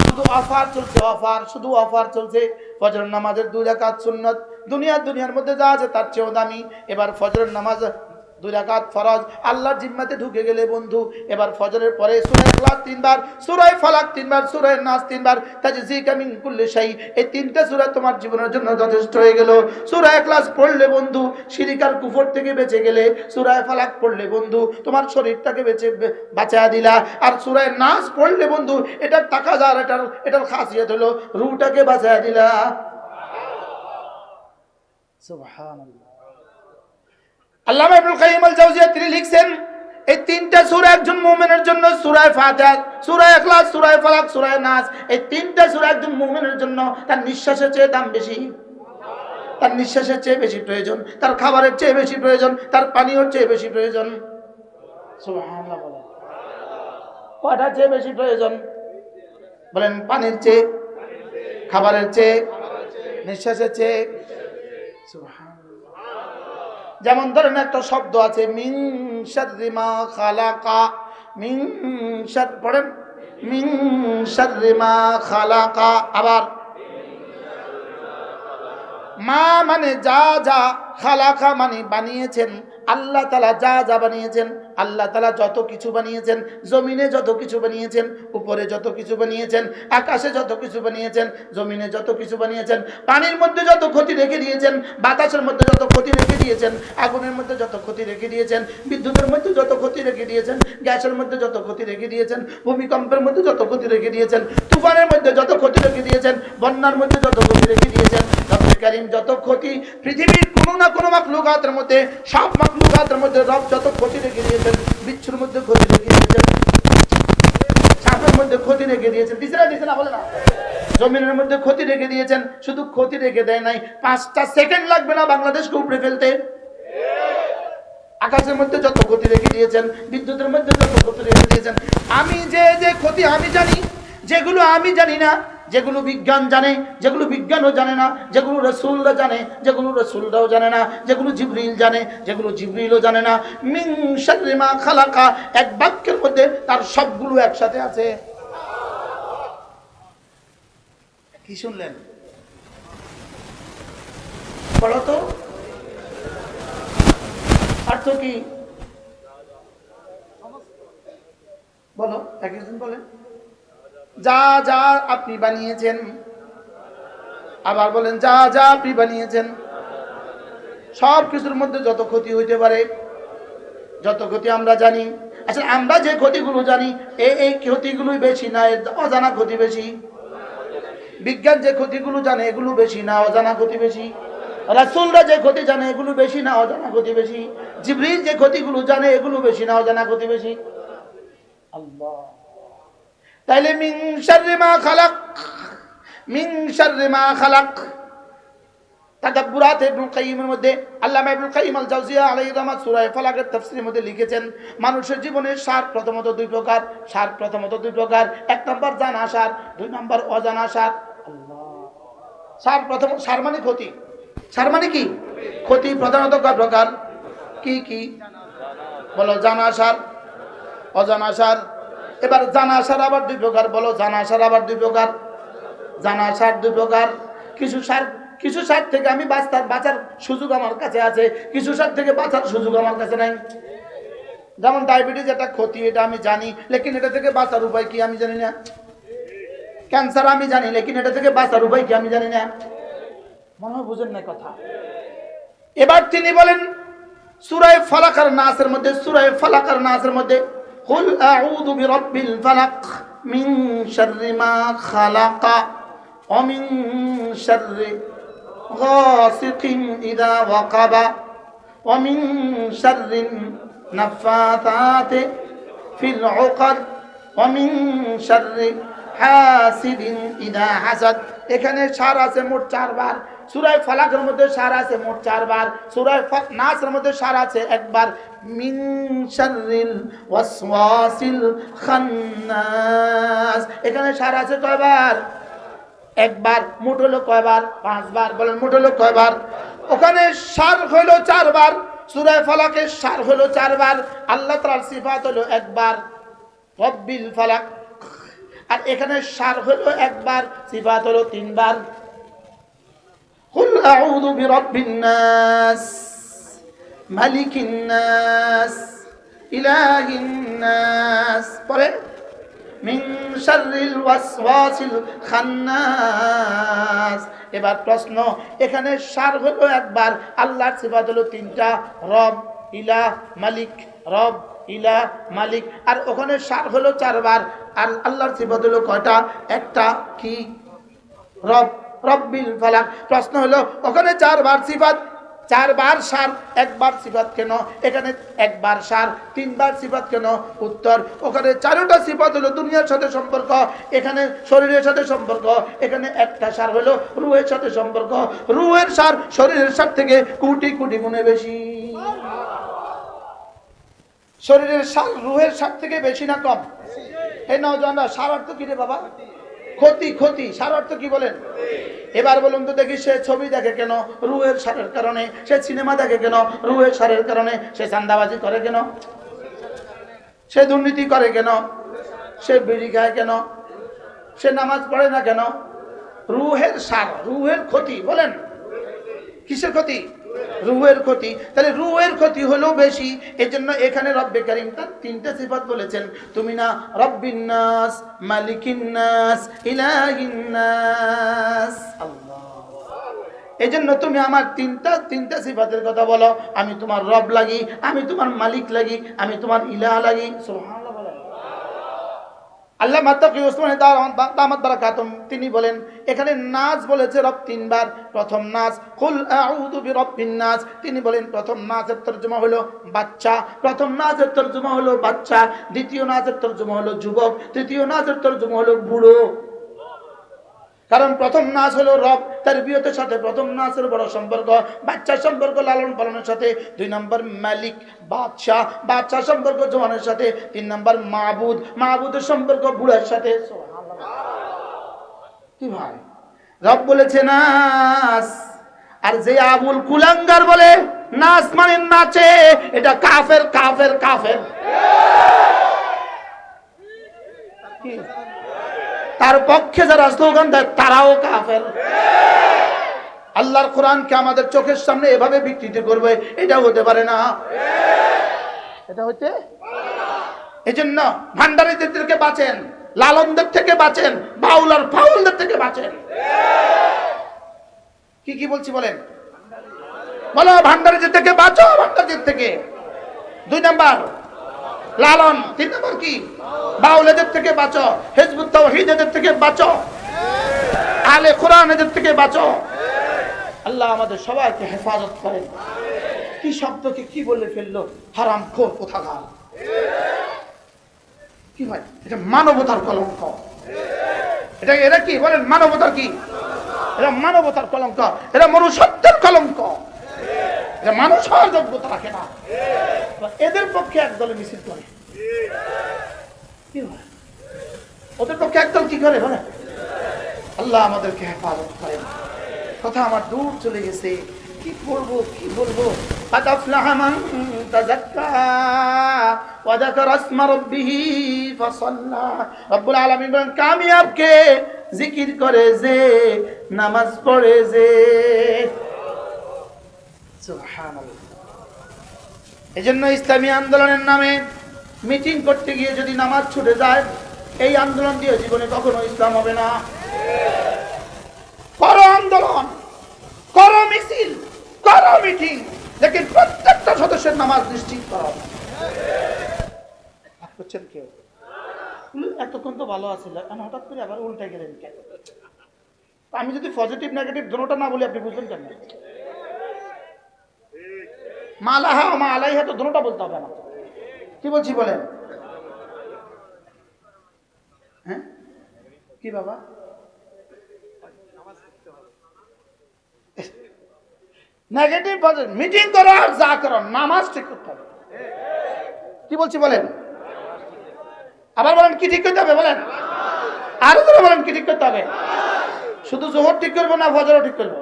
শুধু অফার চলছে, অফার, শুধু অফার চলছে। ফজর নামাজের 2 রাকাত সুন্নাত, দুনিয়ার মধ্যে যা আছে তার চেয়েও দামি। এবার ফজরের নামাজ 2 রাকাত ফরজ, আল্লাহর জিম্মাতে ঢুকে গেলে বন্ধু, এবার ফজরের পরে সূরা ইখলাস 3 বার, সূরা ফালাক 3 বার, সূরা নাস 3 বার, তাজজিকা মিন কুল্লি শাই। এই 3টা সূরা তোমার জীবনের জন্য যথেষ্ট হয়ে গেল। সূরা ইখলাস পড়লে বন্ধু শিরক আর কুফর থেকে বেঁচে গেলে, সূরা ফালাক পড়লে বন্ধু তোমার শরীরটাকে বাঁচায়া দিলা, আর সূরা নাস পড়লে বন্ধু এটার তাকাজার, এটার খাসিয়ত হলো রূহটাকে বাঁচায়া দিলা। সুবহানাল্লাহ। আল্লামা ইবনুল কাইয়িম আল জাওজিয়া তিনি লিখছেন এই 3টা সূরা একজন মুমিনের জন্য, সূরা ফাতিহা, সূরা ইখলাস, সূরা ফালাক, সূরা নাস, এই 3টা সূরা একজন মুমিনের জন্য তার নিঃশ্বাসের চেয়ে দাম বেশি। তার নিঃশ্বাসের চেয়ে বেশি প্রয়োজন, তার খাবারের চেয়ে বেশি প্রয়োজন, তার পানীয়র চেয়ে বেশি প্রয়োজন। সুবহানাল্লাহ বলেন। কয়টার চেয়ে বেশি প্রয়োজন বলেন? পানির চেয়ে, খাবারের চেয়ে, নিঃশ্বাসের চেয়ে। সুবহানাল্লাহ। যেমন ধরেন একটা শব্দ আছে মিন শাররি মা খালাকা, মিন শার পড়েন, মিন শাররি মা খালাকা। আবার মা মানে যা যা, খালাকা মানে বানিয়েছেন। আল্লাহ তাআলা যা যা বানিয়েছেন, আল্লাহ তাআলা যত কিছু বানিয়েছেন, জমিনে যত কিছু বানিয়েছেন, উপরে যত কিছু বানিয়েছেন, আকাশে যত কিছু বানিয়েছেন, জমিনে যত কিছু বানিয়েছেন, পানির মধ্যে যত ক্ষতি রেখে দিয়েছেন, বাতাসের মধ্যে যত ক্ষতি রেখে দিয়েছেন, আগুনের মধ্যে যত ক্ষতি রেখে দিয়েছেন, বিদ্যুতের মধ্যে যত ক্ষতি রেখে দিয়েছেন, গ্যাসের মধ্যে যত ক্ষতি রেখে দিয়েছেন, ভূমিকম্পের মধ্যে যত ক্ষতি রেখে দিয়েছেন, তুফানের মধ্যে যত ক্ষতি রেখে দিয়েছেন, বন্যার মধ্যে যত ক্ষতি রেখে দিয়েছেন, রব্বে কারীম যত ক্ষতি পৃথিবীর কোনো না কোনো মাখলুকাতের মধ্যে, সব মাখলুকাতের মধ্যে রব যত ক্ষতি রেখে দিয়েছেন, বিচ্ছুর মধ্যে ক্ষতি রেখে দিয়েছেন, সাপের মধ্যে ক্ষতি রেখে দিয়েছেন, দিছে না বলে না, জমিনের মধ্যে ক্ষতি রেখে দিয়েছেন। শুধু ক্ষতি রেখে দেয় নাই, 5টা সেকেন্ড লাগবে না বাংলাদেশকে উপড়ে ফেলতে। আকাশের মধ্যে যত ক্ষতি রেখে দিয়েছেন, বিদ্যুতের মধ্যে যত ক্ষতি রেখে দিয়েছেন। আমি যে যে ক্ষতি আমি জানি, যেগুলো আমি জানি না, যেগুলো বিজ্ঞান জানে, যেগুলো বিজ্ঞানও জানে না, যেগুলো রাসূলরা জানে, যেগুলো রাসূলরাও জানে না, যেগুলো জিবরিল জানে, যেগুলো জিবরিলও জানে না। মিন শাররি মা খালাকা, এক বাক্যের মধ্যে তার সবগুলো একসাথে আছে। কি শুনলেন? বলো তো অর্থ কি? বলো, একজন বলেন। যা যা আপনি বানিয়েছেন, আবার বলেন যা যা আপনি বানিয়েছেন। সব কিছুর মধ্যে যত ক্ষতি হইতে পারে, যত ক্ষতি আমরা জানি। আচ্ছা, আমরা যে ক্ষতিগুলো জানি, এই ক্ষতিগুলোই বেশি না অজানা ক্ষতি বেশি? বিজ্ঞান যে ক্ষতিগুলো জানে এগুলো বেশি না অজানা ক্ষতি বেশি? রাসূলরা যে ক্ষতি জানে এগুলো বেশি না অজানা ক্ষতি বেশি? জিবরিল যে ক্ষতিগুলো জানে এগুলো বেশি না অজানা ক্ষতি বেশি? আল্লাহ। তাইলে মিন শাররি মা খালাক, মিন শাররি মা খালাক। তাদাব্বুরাত ইবনুল কাইয়িমের মধ্যে আল্লামা ইবনুল কাইয়িম আল জাওজিয়া আলাইহির রহমাত সূরা ফালাকের তাফসীরের মধ্যে লিখেছেন, মানুষের জীবনের সার প্রথমত দুই প্রকার। সার প্রথমত দুই প্রকার। এক নম্বর জানা সার, দুই নম্বর অজানা সার। আল্লাহ। সার প্রথম, সার মানে ক্ষতি। সার মানে কি? ক্ষতি। প্রধানত কয় প্রকার? কি কি বলো? জানা সার, অজানা সার। এবার জানা সার আবার দুই প্রকার। বলো, জানা সার আবার দুই প্রকার। জানা সার দুই প্রকার। কিছু সার থেকে আমি বাঁচার সুযোগ আমার কাছে আছে, কিছু সার থেকে বাঁচার সুযোগ আমার কাছে নাই। যেমন ডায়াবেটিস একটা ক্ষতি, এটা আমি জানি, লেকিন এটা থেকে বাঁচার উপায় কি আমি জানি না। ক্যান্সার আমি জানি, লেকিন এটা থেকে বাঁচার উপায় কি আমি জানি না। মনে হয় বুঝেন না কথা। এবার তিনি বলেন সূরা ফালাক আর নাসের মধ্যে, সূরা ফালাক আর নাসের মধ্যে কুল আউযু বিরাব্বিল ফালাক মিন শাররি মা খালাকা ওয়া মিন শাররি গাসিকিন ইযা ওয়াকাবা ওয়া মিন শাররিন নাফাতাতি ফিল উকাদ ওয়া মিন শাররি হাসিদিন ইযা হাসাদ। এখানে সার আছে মোট 4 বার। সূরা ফালাকের মধ্যে সার আছে মোট 4 বার। সূরা নাসের মধ্যে সার আছে একবার। মিন শাররিল ওয়াসওয়াসিল খান্নাস, এখানে সার আছে কয়বার? একবার। মোট হলো কয়বার? 5 বার। বলেন মোট হলো কয়বার? ওখানে সার হলো 4 বার। সূরা ফালাকের সার হলো 4 বার। আল্লাহ তাআলার সিফাত হলো একবার, রব্বিল ফালাক। আর এখানে সার হলো একবার, সিফাত হলো 3 বার। কুল আউযু বিরাব্বিন নাস মালিকিন নাস ইলাহিন নাস। পরে মিন শাররিল ওয়াসওয়াসিল খান্নাস। এবার প্রশ্ন, এখানে সার হলো একবার, আল্লাহর সিফাত হলো 3টা, রব, ইলাহ, মালিক। রব, ইলাহ, মালিক। আর ওখানে সার হলো 4 বার, আর আল্লাহর সিফাত হলো কয়টা? একটা। কি? রব, রব্বিল ফালাক। প্রশ্ন হলো ওখানে 4 বার সিফাত, চারবার সার একবার সিফাত কেন, এখানে একবার সার তিনবার সিফাত কেন? উত্তর, ওখানে চারোটা সিফাত হলো দুনিয়ার সাথে সম্পর্ক, এখানে শরীরের সাথে সম্পর্ক, এখানে একটা সার হলো রুহের সাথে সম্পর্ক। রুহের সার শরীরের সার থেকে কোটি কোটি গুণে বেশি। শরীরের সার রুহের সার থেকে বেশি না কম? এই নওজওয়ানরা, সার অর্থ কি রে বাবা? ক্ষতি। ক্ষতি সার অর্থ কি বলেন? এবার বলুন তো দেখি, সে ছবি দেখে কেন? রুহের সারের কারণে। সে সিনেমা দেখে কেন? রুহের সারের কারণে। সে চাঁদাবাজি করে কেন? সে দুর্নীতি করে কেন? সে বিড়ি খায় কেন? সে নামাজ পড়ে না কেন? রুহের সার, রুহের ক্ষতি। বলেন কিসের ক্ষতি? রুহের ক্ষতি। তাহলে রুহের ক্ষতি হলো বেশি। এজন্য এখানে রব্বে কারীম তার তিনটা সিফাত বলেছেন। তুমি না রব্বিন নাস, মালিকিন নাস, ইলাহিন নাস। আল্লাহ, এজন্য তুমি আমার তিনটা সিফাতের কথা বলো। আমি তোমার রব লাগি, আমি তোমার মালিক লাগি, আমি তোমার ইলাহ লাগি। সুবহানাল্লাহ বলেন। আল্লাহ মাত্তাকি ওসমানী দামাত বারাকাতুম তিনি বলেন, এখানে নাস বলেছে রব তিনবার। প্রথম নাস কুল আউযু বিরাব্বিন নাস, তিনি বলেন প্রথম নাসের তরজমা হলো বাচ্চা, প্রথম নাসের তরজমা হলো বাচ্চা। দ্বিতীয় নাসের তরজমা হলো যুবক, তৃতীয় নাসের তরজমা হলো বুড়ো। কারণ প্রথম নাস হলো রব, তারবিয়তের সাথে প্রথম নাসের বড় সম্পর্ক। বাচ্চার সম্পর্ক লালন পালনের সাথে। 2 নম্বর মালিক, বাদশাহ, বাদশাহ সম্পর্ক জওয়ানের সাথে। 3 নম্বর মাবুদ, মাবুদের সম্পর্ক বুড়ার সাথে। কি ভাই, রব বলেছে নাস, আর যে আবুল কুলাঙ্গার বলে নাস মানে নাচে, এটা কাফের কাফের কাফের। কি তার পক্ষে যারা স্লোগান দেয় তারাও কাফের। আল্লাহর কোরআনকে আমাদের চোখের সামনে এভাবে বিকৃত করবে, এটা হতে পারে না। এটা হতে, এজন্য ভান্ডারীদের থেকে বাঁচেন, লালনদের থেকে বাঁচেন, বাউল আর ফাউলদের থেকে বাঁচেন। কি কি বলছি বলেন? বলো, ভান্ডারীদের থেকে বাঁচো, ভান্ডারীদের থেকে। 2 নাম্বার লালন, 3 নম্বর কি? বাউলেদের থেকে বাঁচো, হিজবুত তাওহীদের থেকে বাঁচো, আলে কোরআনের থেকে বাঁচো। আল্লাহ আমাদের সবাইকে হেফাজত করেন। কি শব্দকে কি বলে ফেললো, হারামখোর কোথাকার। কি ভাই, এটা মানবতার কলঙ্ক। এরা কি বলেন? মানবতার কি? এরা মানবতার কলঙ্ক, এরা মনুষ্যত্বের কলঙ্ক, এরা মানুষ হওয়ার যোগ্যতা রাখে না। এদের পক্ষে একদলে মিছিল করে, ওদের পক্ষে একদল কি করে বলে? আল্লাহ আমাদেরকে হেফাজত করেন। কথা আমার দূর চলে গেছে, কি বলবো কি বলবো। قد أفلح من تزكى وذكر اسم ربه فصلى। রব্বুল আলামিন বলেন, কামিয়াব কে জিকির করে যে, নামাজ পড়ে যে। সুবহানাল্লাহ। এজন্য ইসলামী আন্দোলনের নামে মিটিং করতে গিয়ে যদি নামাজ ছুটে যায়, এই আন্দোলন দিয়ে জীবনে কখনো ইসলাম হবে না। করো আন্দোলন, করো মিছিল, করো মিটিং, লেকিন প্রত্যেকটা সদস্যের নামাজ নিশ্চিত করো। বুঝছেন কেউ? এতক্ষণ তো ভালো আছিল, আমি হঠাৎ করে আবার উল্টে গেলেন কেন? আমি যদি পজিটিভ নেগেটিভ দুটোটা না বলি, আপনি বুঝলেন কেন? মালাহা মা আলাইহা তো দুটোটা বলতে হবে না। কি বলছি বলেন? হ্যাঁ কি বাবা? নেগেটিভ পজিটিভ মিটিং করো আর যা করো, নামাজ ঠিক করতে হবে। কি বলছি বলেন? আবার বলেন কি ঠিক করতে হবে বলেন? আরো ধরে বলেন কি ঠিক করতে হবে? শুধু জোহর ঠিক করবো না, ফজরও ঠিক করবো?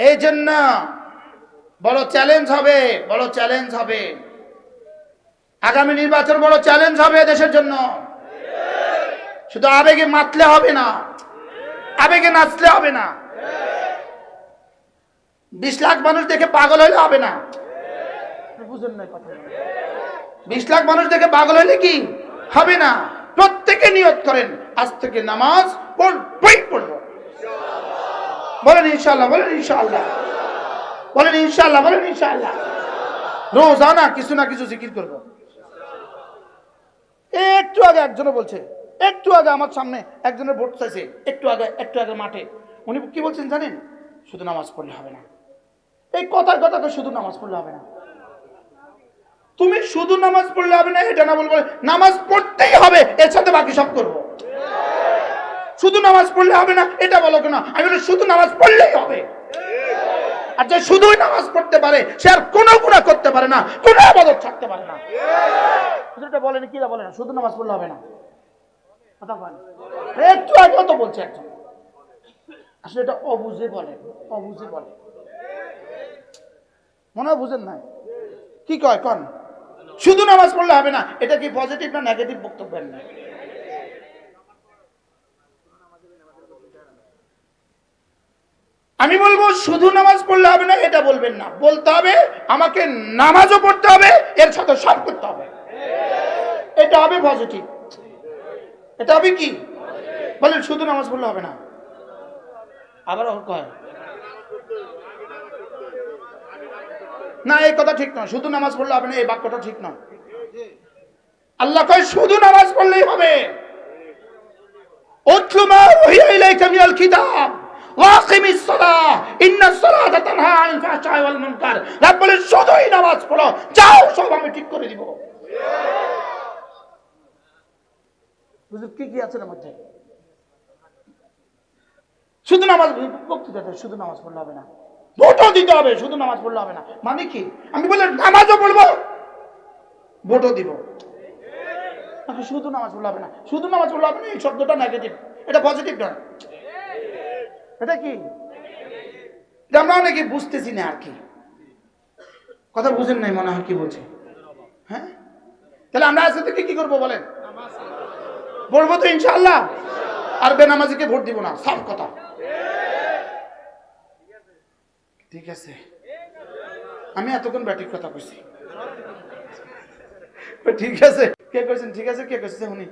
এই জন্য বড় চ্যালেঞ্জ হবে, বড় চ্যালেঞ্জ হবে। আগামী নির্বাচন বড় চ্যালেঞ্জ হবে দেশের জন্য। শুধু আবেগে মাতলে হবে না, আবেগে নাচলে হবে না। 20 লাখ মানুষ দেখে পাগল হইলে হবে না। বুঝেন না কথা? 20 লাখ মানুষ দেখে পাগল হইলে কি হবে না। প্রত্যেকে নিয়ত করেন, আজ থেকে নামাজ পড়বই পড়বো। বলেন ইনশাআল্লাহ, বলেন ইনশাআল্লাহ, বলেন ইনশাআল্লাহ, বলেন ইনশাআল্লাহ। রোজানা কিছু না কিছু জিকির করব। একটু আগে একজনে বলছে, একটু আগে আমার সামনে একজনের ভোট চাইছে, একটু আগে মাঠে উনি কি বলছেন জানেন? শুধু নামাজ পড়লে হবে না। এই কথার কথা তো শুধু নামাজ পড়লে হবে না। তুমি শুধু নামাজ পড়লে হবে না এটা না বলবো, নামাজ পড়তেই হবে, এর সাথে বাকি সব করবো। শুধু নামাজ পড়লে হবে না এটা বলো কেন? আমি বলি শুধু নামাজ পড়লেই হবে। আর যে শুধুই নামাজ পড়তে পারে সে আর কোনো গুনাহ করতে পারে না, কোনো ইবাদত ছাড়তে পারে না। এটা বলেন কি বলে না, শুধু নামাজ পড়লে হবে না। কথা বলেন, একটু আগেও তো বলছে একজন, আসলে এটা অবুঝে বলে, অবুঝে বলে, মনে হয় বুঝেন নাই। কি কয় কোন শুধু নামাজ পড়লে হবে না, এটা কি পজিটিভ না নেগেটিভ বক্তব্য? না, আমি বলবো শুধু নামাজ পড়লে হবে না এটা বলবেন না, বলতে হবে আমাকে নামাজও পড়তে হবে, এর সাথে সব করতে হবে। এটা হবে পজিটিভ, এটা হবে কি বলেন? শুধু নামাজ পড়লে হবে না। আবার কয় না, এই কথা ঠিক নয়, শুধু নামাজ পড়লে হবে না, এই বাক্যটা ঠিক নয়। আল্লাহ কয় শুধু নামাজ পড়লেই হবে। উতলু মা উহিয়া ইলাইকা মিনাল কিতাব ওয়াকিমিস সালাহ ইন্নাস সালাতা তানহা আনিল ফাহশাই ওয়াল মুনকার। রাব বলে শুধুই নামাজ পড়ো, যাও সব আমি ঠিক করে দিব। বুঝুন কি কি আছে এর মধ্যে? শুধু নামাজ, বক্তৃতাতে শুধু নামাজ পড়লে হবে না, ভোটও দিতে হবে, শুধু নামাজ পড়লে হবে না। মানে কি? আমি বলে নামাজও পড়বো, ভোটও দিব, শুধু নামাজ পড়লে হবে না। শুধু নামাজ পড়লে হবে না, এই শব্দটা নেগেটিভ, এটা পজিটিভ নয়। এটা কি আমরা অনেকে বুঝতেছি না আর কি, কথা বুঝেন নাই মনে হয় কি বলছে। হ্যাঁ, তাহলে আমরা আজকে থেকে কি করবো বলেন? পড়বো তো ইনশাআল্লাহ, আর বেনামাজিকে ভোট দিব না, সব কথা ঠিক আছে। আমি এতক্ষণ ব্যাটিক কথা কইছি, ঠিক আছে কে কইছেন? ঠিক আছে কে কইছে? উনি,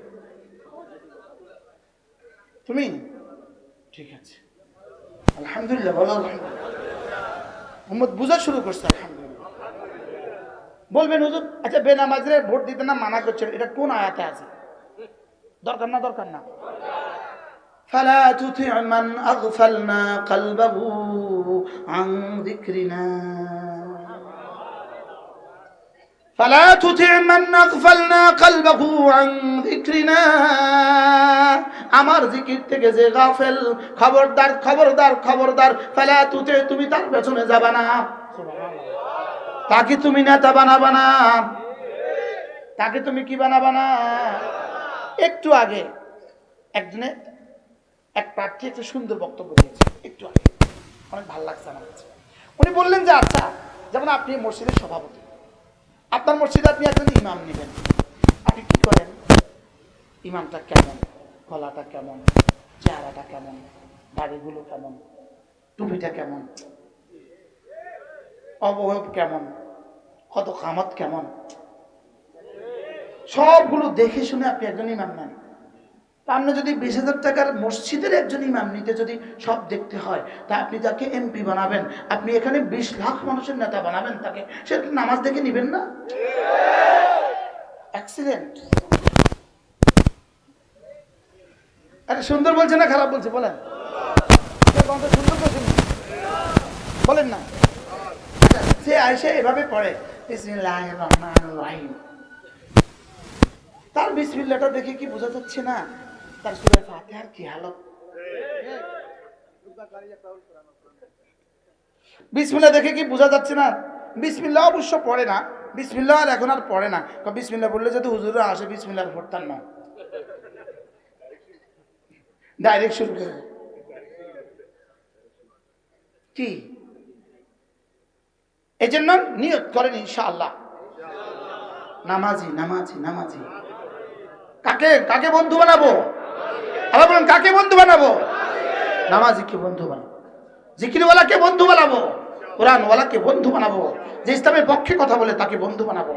তুমি? ঠিক আছে, আলহামদুলিল্লাহ, বলো আলহামদুলিল্লাহ। মোহাম্মদ বুঝা শুরু করছে, আলহামদুলিল্লাহ। বলবেন হুজুর, আচ্ছা বেনামাজিরে ভোট দিতে না মানা করছেন, এটা কোন আয়াতে আছে? দরকার না, দরকার না। ফালা তুতি' মান আগফালনা কলবাহু আন যিকরিনা, ফালা তুতি' মান আগফালনা কলবাহু আন যিকরিনা। আমার জিকির থেকে যে গাফেল, খবরদার খবরদার খবরদার, ফালা তুতি', তুমি তার পেছনে যাবা না। সুবহানাল্লাহ। তাকে তুমি নেতা বানাবা না, তাকে তুমি কি বানাবা না। একটু আগে একজনে এক প্রার্থী একটা সুন্দর বক্তব্য দিয়েছে, একটু আগে অনেক ভালো লাগছে আমার কাছে। উনি বললেন যে আচ্ছা, যেমন আপনি মসজিদের সভাপতি, আপনার মসজিদে আপনি একজন ইমাম নেবেন, আপনি কি করেন? ইমামটা কেমন, গলাটা কেমন, চেহারাটা কেমন, দাড়িগুলো কেমন, টুপিটা কেমন, অবয়ব কেমন, কত খামত কেমন, সবগুলো দেখে শুনে আপনি একজন ইমাম নেন। আপনি যদি 20,000 টাকার মসজিদের একজন ইমাম নিতে যদি সব দেখতে হয়, তা আপনি তাকে এমপি বানাবেন, আপনি এখানে 20 লাখ মানুষের নেতা বানাবেন তাকে, সে নামাজ দেখে নিবেন না? অ্যাক্সিডেন্ট। আরে সুন্দর বলছে না খারাপ বলছে বলেন? সুন্দর বলছেন বলেন না? সে আয়সা এভাবে পড়ে বিসমিল্লাহির রহমানির রহিম, তার বিসমিল্লাহটা দেখে কি বোঝা যাচ্ছে না তার সূরা ফাতিহার কি হালত? বিসমিল্লাহ দেখে কি বোঝা যাচ্ছে না? বিসমিল্লাহ অবশ্য পড়ে না, বিসমিল্লাহ আর এখন আর পড়ে না, বিসমিল্লাহ বললে যদি হুজুররা আসে বিসমিল্লাহ পড়তাম না, ডাইরেক্ট শুরু করে কি। এই জন্য নিয়ত করেন ইনশাআল্লাহ নামাজি নামাজি নামাজি। কাকে কাকে বন্ধু বানাবো? আবার বলেন কাকে বন্ধু বানাবো? নামাজিকে বন্ধু বানাবো, জিকিরওয়ালাকে বন্ধু বানাবো, কোরআনওয়ালাকে বন্ধু বানাবো, যে ইসলামের পক্ষে কথা বলে তাকে বন্ধু বানাবো।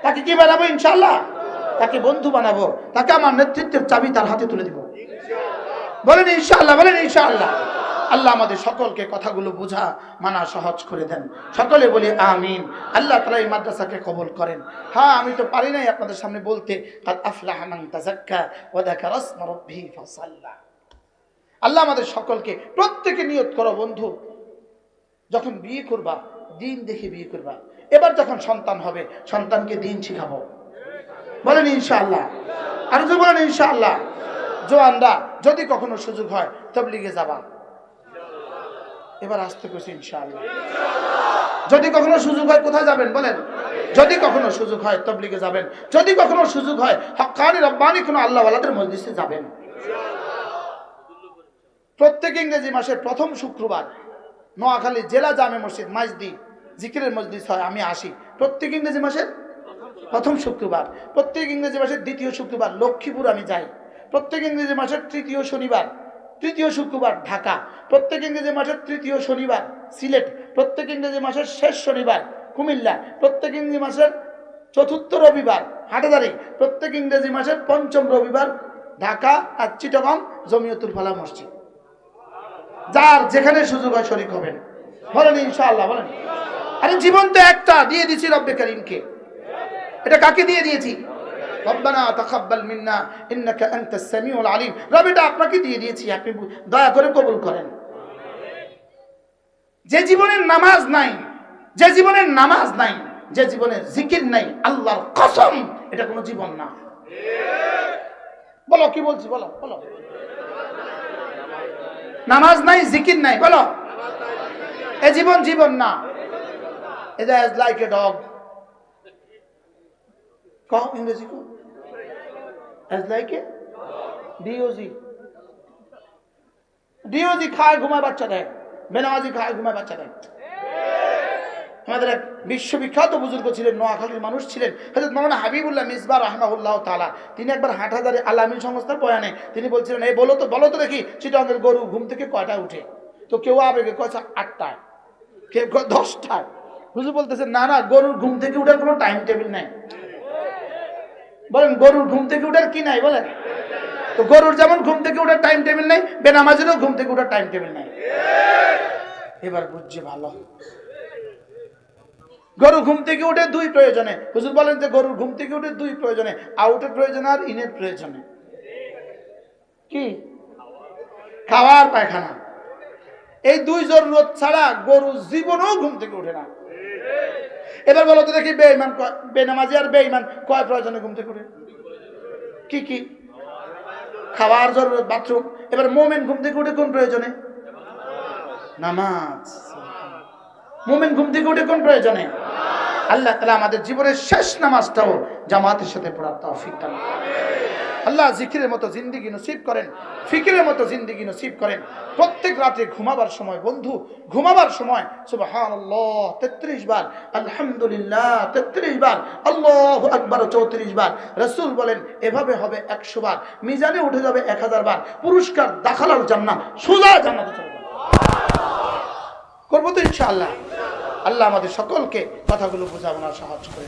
তাকে কি বানাবো? ইনশাআল্লাহ তাকে বন্ধু বানাবো, তাকে আমার নেতৃত্বের চাবি তার হাতে তুলে দিব। বলেন ইনশাআল্লাহ, বলেন ইনশাআল্লাহ। আল্লাহ আমাদের সকলকে কথাগুলো বোঝা মানা সহজ করে দেন, সকলে বলি আমিন। আল্লাহ তাআলা এই মাদ্রাসাকে কবুল করেন। হ্যাঁ, আমি তো পারি নাই আপনাদের সামনে বলতে, কাদ আফলাহা মান তাযাক্কা ওয়া যাকারা ইসমা রাব্বিহি ফাসাল্লা। আল্লাহ আমাদের সকলকে, প্রত্যেকে নিয়ত করো বন্ধু, যখন বিয়ে করবা দিন দেখে বিয়ে করবা। এবার যখন সন্তান হবে সন্তানকে দিন শিখাবো, বলেন ইনশাআল্লাহ। আর যে বলেন ইনশাআল্লাহ। জোয়ানরা যদি কখনো সুযোগ হয় তাবলীগে যাবা। এবার আসতে কইছি ইনশাআল্লাহ। যদি কখনো সুযোগ হয় কোথায় যাবেন বলেন? যদি কখনো সুযোগ হয় তাবলীগে যাবেন। যদি কখনো সুযোগ হয় হক্কানি রব্বানি কোনো আল্লাহওয়ালাদের মজলিসে যাবেন। প্রত্যেক ইংরেজি মাসের প্রথম শুক্রবার নোয়াখালী জেলা জামে মসজিদ মাইজদি জিকিরের মজলিস হয়, আমি আসি প্রত্যেক ইংরেজি মাসের প্রথম শুক্রবার। প্রত্যেক ইংরেজি মাসের দ্বিতীয় শুক্রবার লক্ষ্মীপুর আমি যাই। প্রত্যেক ইংরেজি মাসের তৃতীয় শনিবার, তৃতীয় শুক্রবার ঢাকা। প্রত্যেক ইংরেজি মাসের তৃতীয় শনিবার সিলেট। প্রত্যেক ইংরেজি মাসের শেষ শনিবার কুমিল্লা। প্রত্যেক ইংরেজি মাসের চতুর্থ রবিবার হাটাদারি। প্রত্যেক ইংরেজি মাসের পঞ্চম রবিবার ঢাকা আর চিটাগং জমিয়তুল ফালাহ মসজিদ। যার যেখানে সুযোগ হয় শরীক হবেন, বলেন ইনশাআল্লাহ। বলেন আরে জীবন তো একটা, দিয়ে দিয়েছি রব্বে কারীমকে। এটা কাকে দিয়ে দিয়েছি? রব্বানা তাকাব্বাল মিন্না ইন্নাকা আনতাস সামিউল আলিম। রব এটা আপনাকে দিয়ে দিয়েছি, আপনি দয়া করে কবুল করেন। যে জীবনের নামাজ নাই, যে জীবনের নামাজ নাই, যে জীবনের জিকির নাই, আল্লাহর কসম এটা কোনো জীবন না। বলো কি বলছি, বলো বলো। নামাজ নাই, জিকির নাই, বলো এ জীবন জীবন না। এটা is like a dog. কও ইংরেজি কও। as like a DOG DOG খায় ঘুমায় বাচ্চা দেয়, বেনামাজি খায় ঘুমায় বাচ্চা দেয়। আমাদের এক বিশ্ববিখ্যাত বুজুর্গ ছিলেন, নোয়াখালীর মানুষ ছিলেন, হযরত মাওলানা হাবিবুল্লাহ মিসবাহ রাহিমাহুল্লাহ তাআলা। তিনি একবার হাটহাজারী আলামী সংস্থার বয়ানে তিনি বলছিলেন, এই বলো তো দেখি চিটাঙ্গের গরু ঘুম থেকে কয়টায় উঠে? তো কেউ আবেগে কয়টা 8টায়, কেউ 10টায়। হুজুর বলতেছেন না না, গরুর ঘুম থেকে উঠার কোনো টাইম টেবিল নাই। বলেন গরুর ঘুম থেকে উঠার কি নাই বলেন? তো গরুর যেমন ঘুম থেকে উঠার টাইম টেবিল নাই, বেনামাজিরও ঘুম থেকে উঠার টাইম টেবিল নাই। এবার বুঝছে ভালো। গরু ঘুম থেকে উঠে দুই প্রয়োজনে। হুজুর বলেন যে গরুর ঘুম থেকে উঠে দুই প্রয়োজনে, আউটের প্রয়োজনে আর ইনের প্রয়োজনে। কি? খাওয়ার পায়খানা। এই দুই জরুরত ছাড়া গরু জীবনেও ঘুম থেকে উঠে না। এবার বলো তো দেখি বেঈমান বেনামাজি আর বেঈমান কয় প্রয়োজনে ঘুম থেকে উঠে? কি কি? খাওয়ার জরুরত, বাথরুম। এবার মুমিন ঘুম থেকে উঠে কোন প্রয়োজনে? নামাজ। মুমিন ঘুম থেকে উঠে কোন প্রয়োজনে? আল্লাহ তাআলা আমাদের জীবনের শেষ নামাজটাও জামাতের সাথে পড়ার তৌফিক দান করেন। আল্লাহ জিকিরের মতো জিন্দেগি নসিব করেন, ফিকিরের মতো জিন্দেগি নসিব করেন। প্রত্যেক রাতে ঘুমাবার সময় বন্ধু, ঘুমাবার সময় সুবহানাল্লাহ 33 বার, আলহামদুলিল্লাহ 33 বার, আল্লাহু আকবার 34 বার। রাসূল বলেন এভাবে হবে 100 বার, মিজানে উঠে যাবে 1000 বার। পুরস্কার দাখালাল জান্নাহ, সোজা জান্নাতে চলে যাবে। করব তো ইনশাআল্লাহ। আল্লাহ আমাদের সকলকে কথাগুলো বোঝানোর সাহায্য করে।